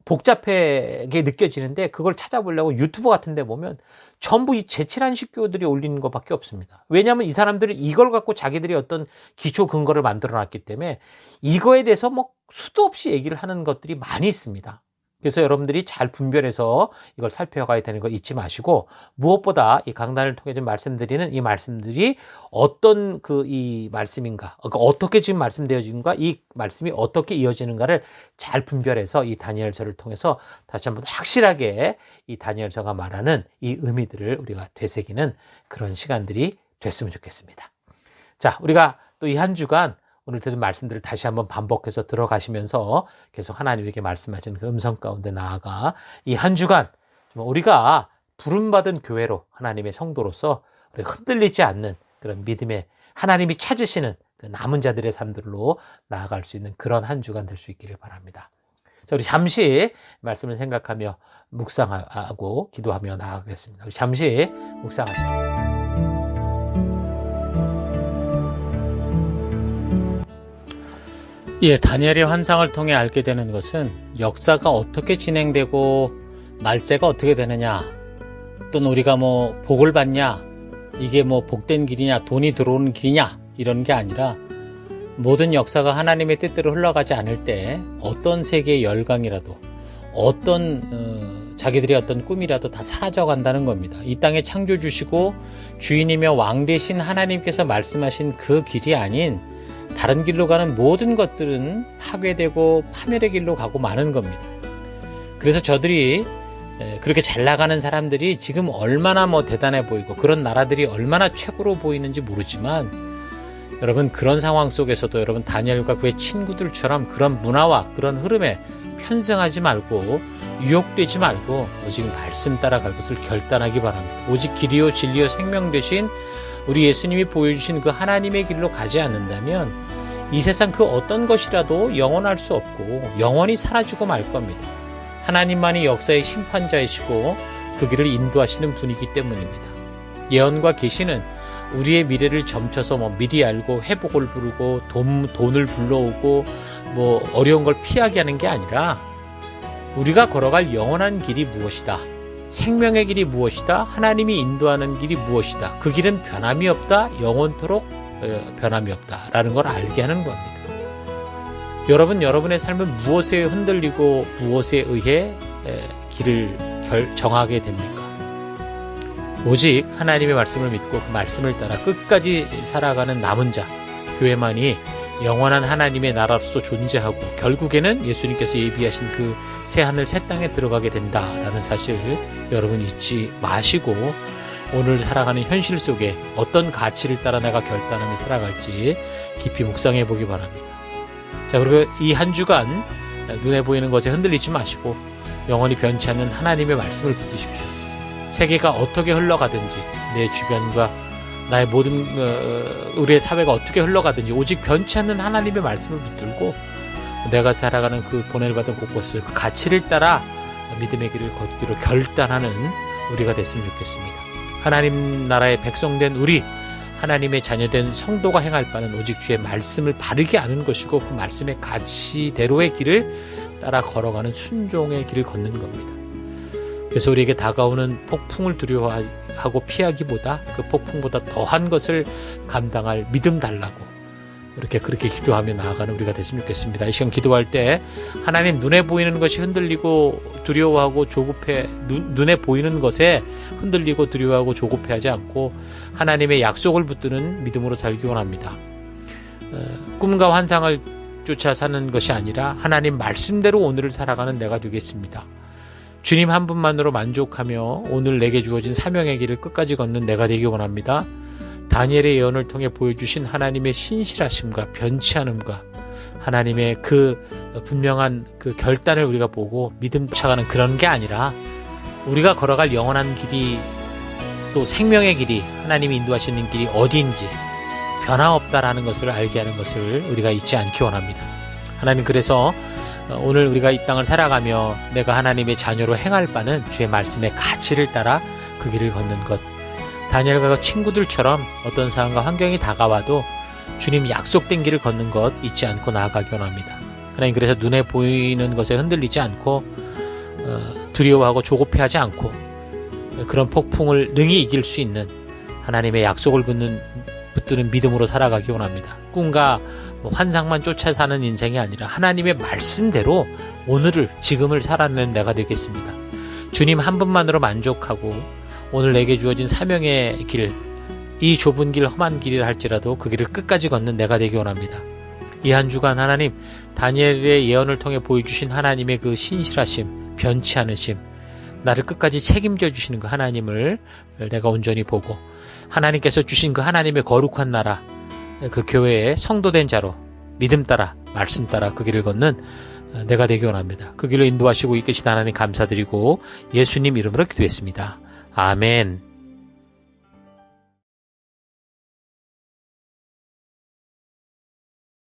복잡하게 느껴지는데 그걸 찾아보려고 유튜브 같은 데 보면 전부 이 제칠한 식교들이 올리는 것밖에 없습니다. 왜냐하면 이 사람들은 이걸 갖고 자기들이 어떤 기초 근거를 만들어 놨기 때문에 이거에 대해서 수도 없이 얘기를 하는 것들이 많이 있습니다. 그래서 여러분들이 잘 분별해서 이걸 살펴가야 되는 거 잊지 마시고 무엇보다 이 강단을 통해 좀 말씀드리는 이 말씀들이 어떤 이 말씀인가, 그러니까 어떻게 지금 말씀되어진가, 이 말씀이 어떻게 이어지는가를 잘 분별해서 이 다니엘서를 통해서 다시 한번 확실하게 이 다니엘서가 말하는 이 의미들을 우리가 되새기는 그런 시간들이 됐으면 좋겠습니다. 자, 우리가 또 이 한 주간 오늘 드린 말씀들을 다시 한번 반복해서 들어가시면서 계속 하나님에게 말씀하시는 그 음성 가운데 나아가 이 한 주간 우리가 부름받은 교회로 하나님의 성도로서 우리가 흔들리지 않는 그런 믿음의 하나님이 찾으시는 그 남은 자들의 삶들로 나아갈 수 있는 그런 한 주간 될 수 있기를 바랍니다. 자, 우리 잠시 말씀을 생각하며 묵상하고 기도하며 나아가겠습니다. 우리 잠시 묵상하십시오. 예, 다니엘의 환상을 통해 알게 되는 것은 역사가 어떻게 진행되고 말세가 어떻게 되느냐, 또는 우리가 복을 받냐, 이게 복된 길이냐, 돈이 들어오는 길이냐, 이런 게 아니라 모든 역사가 하나님의 뜻대로 흘러가지 않을 때 어떤 세계의 열강이라도 어떤 자기들의 어떤 꿈이라도 다 사라져 간다는 겁니다. 이 땅에 창조 주시고 주인이며 왕 되신 하나님께서 말씀하신 그 길이 아닌 다른 길로 가는 모든 것들은 파괴되고 파멸의 길로 가고 마는 겁니다. 그래서 저들이 그렇게 잘 나가는 사람들이 지금 얼마나 대단해 보이고 그런 나라들이 얼마나 최고로 보이는지 모르지만 여러분 그런 상황 속에서도 여러분 다니엘과 그의 친구들처럼 그런 문화와 그런 흐름에 편승하지 말고 유혹되지 말고 오직 말씀 따라갈 것을 결단하기 바랍니다. 오직 길이요 진리요 생명 되신 우리 예수님이 보여주신 그 하나님의 길로 가지 않는다면 이 세상 그 어떤 것이라도 영원할 수 없고 영원히 사라지고 말 겁니다. 하나님만이 역사의 심판자이시고 그 길을 인도하시는 분이기 때문입니다. 예언과 계시는 우리의 미래를 점쳐서 미리 알고 회복을 부르고 돈을 불러오고 어려운 걸 피하게 하는 게 아니라 우리가 걸어갈 영원한 길이 무엇이다, 생명의 길이 무엇이다, 하나님이 인도하는 길이 무엇이다, 그 길은 변함이 없다, 영원토록 변함이 없다 라는 걸 알게 하는 겁니다. 여러분의 삶은 무엇에 흔들리고 무엇에 의해 길을 정하게 됩니까? 오직 하나님의 말씀을 믿고 그 말씀을 따라 끝까지 살아가는 남은 자, 교회만이 영원한 하나님의 나라로서 존재하고 결국에는 예수님께서 예비하신 그 새하늘 새 땅에 들어가게 된다라는 사실 여러분 잊지 마시고 오늘 살아가는 현실 속에 어떤 가치를 따라 내가 결단하며 살아갈지 깊이 묵상해 보기 바랍니다. 자, 그리고 이 한 주간 눈에 보이는 것에 흔들리지 마시고 영원히 변치 않는 하나님의 말씀을 붙드십시오. 세계가 어떻게 흘러가든지 내 주변과 나의 모든 우리의 사회가 어떻게 흘러가든지 오직 변치 않는 하나님의 말씀을 붙들고 내가 살아가는 그 보내를 받은 곳곳을 그 가치를 따라 믿음의 길을 걷기로 결단하는 우리가 됐으면 좋겠습니다. 하나님 나라의 백성된 우리, 하나님의 자녀된 성도가 행할 바는 오직 주의 말씀을 바르게 아는 것이고 그 말씀의 가치대로의 길을 따라 걸어가는 순종의 길을 걷는 겁니다. 그래서 우리에게 다가오는 폭풍을 두려워하고 피하기보다 그 폭풍보다 더한 것을 감당할 믿음 달라고 그렇게 기도하며 나아가는 우리가 됐으면 좋겠습니다. 이 시간 기도할 때 하나님 눈에 보이는 것이 흔들리고 두려워하고 조급해 눈에 보이는 것에 흔들리고 두려워하고 조급해하지 않고 하나님의 약속을 붙드는 믿음으로 살기 원합니다. 꿈과 환상을 쫓아 사는 것이 아니라 하나님 말씀대로 오늘을 살아가는 내가 되겠습니다. 주님 한 분만으로 만족하며 오늘 내게 주어진 사명의 길을 끝까지 걷는 내가 되기 원합니다. 다니엘의 예언을 통해 보여주신 하나님의 신실하심과 변치 않음과 하나님의 그 분명한 그 결단을 우리가 보고 믿음 쫓아가는 그런 게 아니라 우리가 걸어갈 영원한 길이 또 생명의 길이 하나님이 인도하시는 길이 어디인지 변함없다라는 것을 알게 하는 것을 우리가 잊지 않기 원합니다. 하나님 그래서 오늘 우리가 이 땅을 살아가며 내가 하나님의 자녀로 행할 바는 주의 말씀의 가치를 따라 그 길을 걷는 것. 다니엘과 친구들처럼 어떤 상황과 환경이 다가와도 주님 약속된 길을 걷는 것 잊지 않고 나아가기 원합니다. 하나님 그래서 눈에 보이는 것에 흔들리지 않고 두려워하고 조급해하지 않고 그런 폭풍을 능히 이길 수 있는 하나님의 약속을 붙드는 믿음으로 살아가기 원합니다. 꿈과 환상만 쫓아 사는 인생이 아니라 하나님의 말씀대로 오늘을 지금을 살아내는 내가 되겠습니다. 주님 한 분만으로 만족하고 오늘 내게 주어진 사명의 길, 이 좁은 길 험한 길이라 할지라도 그 길을 끝까지 걷는 내가 되기 원합니다. 이 한 주간 하나님 다니엘의 예언을 통해 보여주신 하나님의 그 신실하심, 변치 않으심, 나를 끝까지 책임져 주시는 그 하나님을 내가 온전히 보고 하나님께서 주신 그 하나님의 거룩한 나라, 그 교회의 성도된 자로 믿음 따라 말씀 따라 그 길을 걷는 내가 되기 원합니다. 그 길로 인도하시고 이끄신 하나님 감사드리고 예수님 이름으로 기도했습니다. 아멘.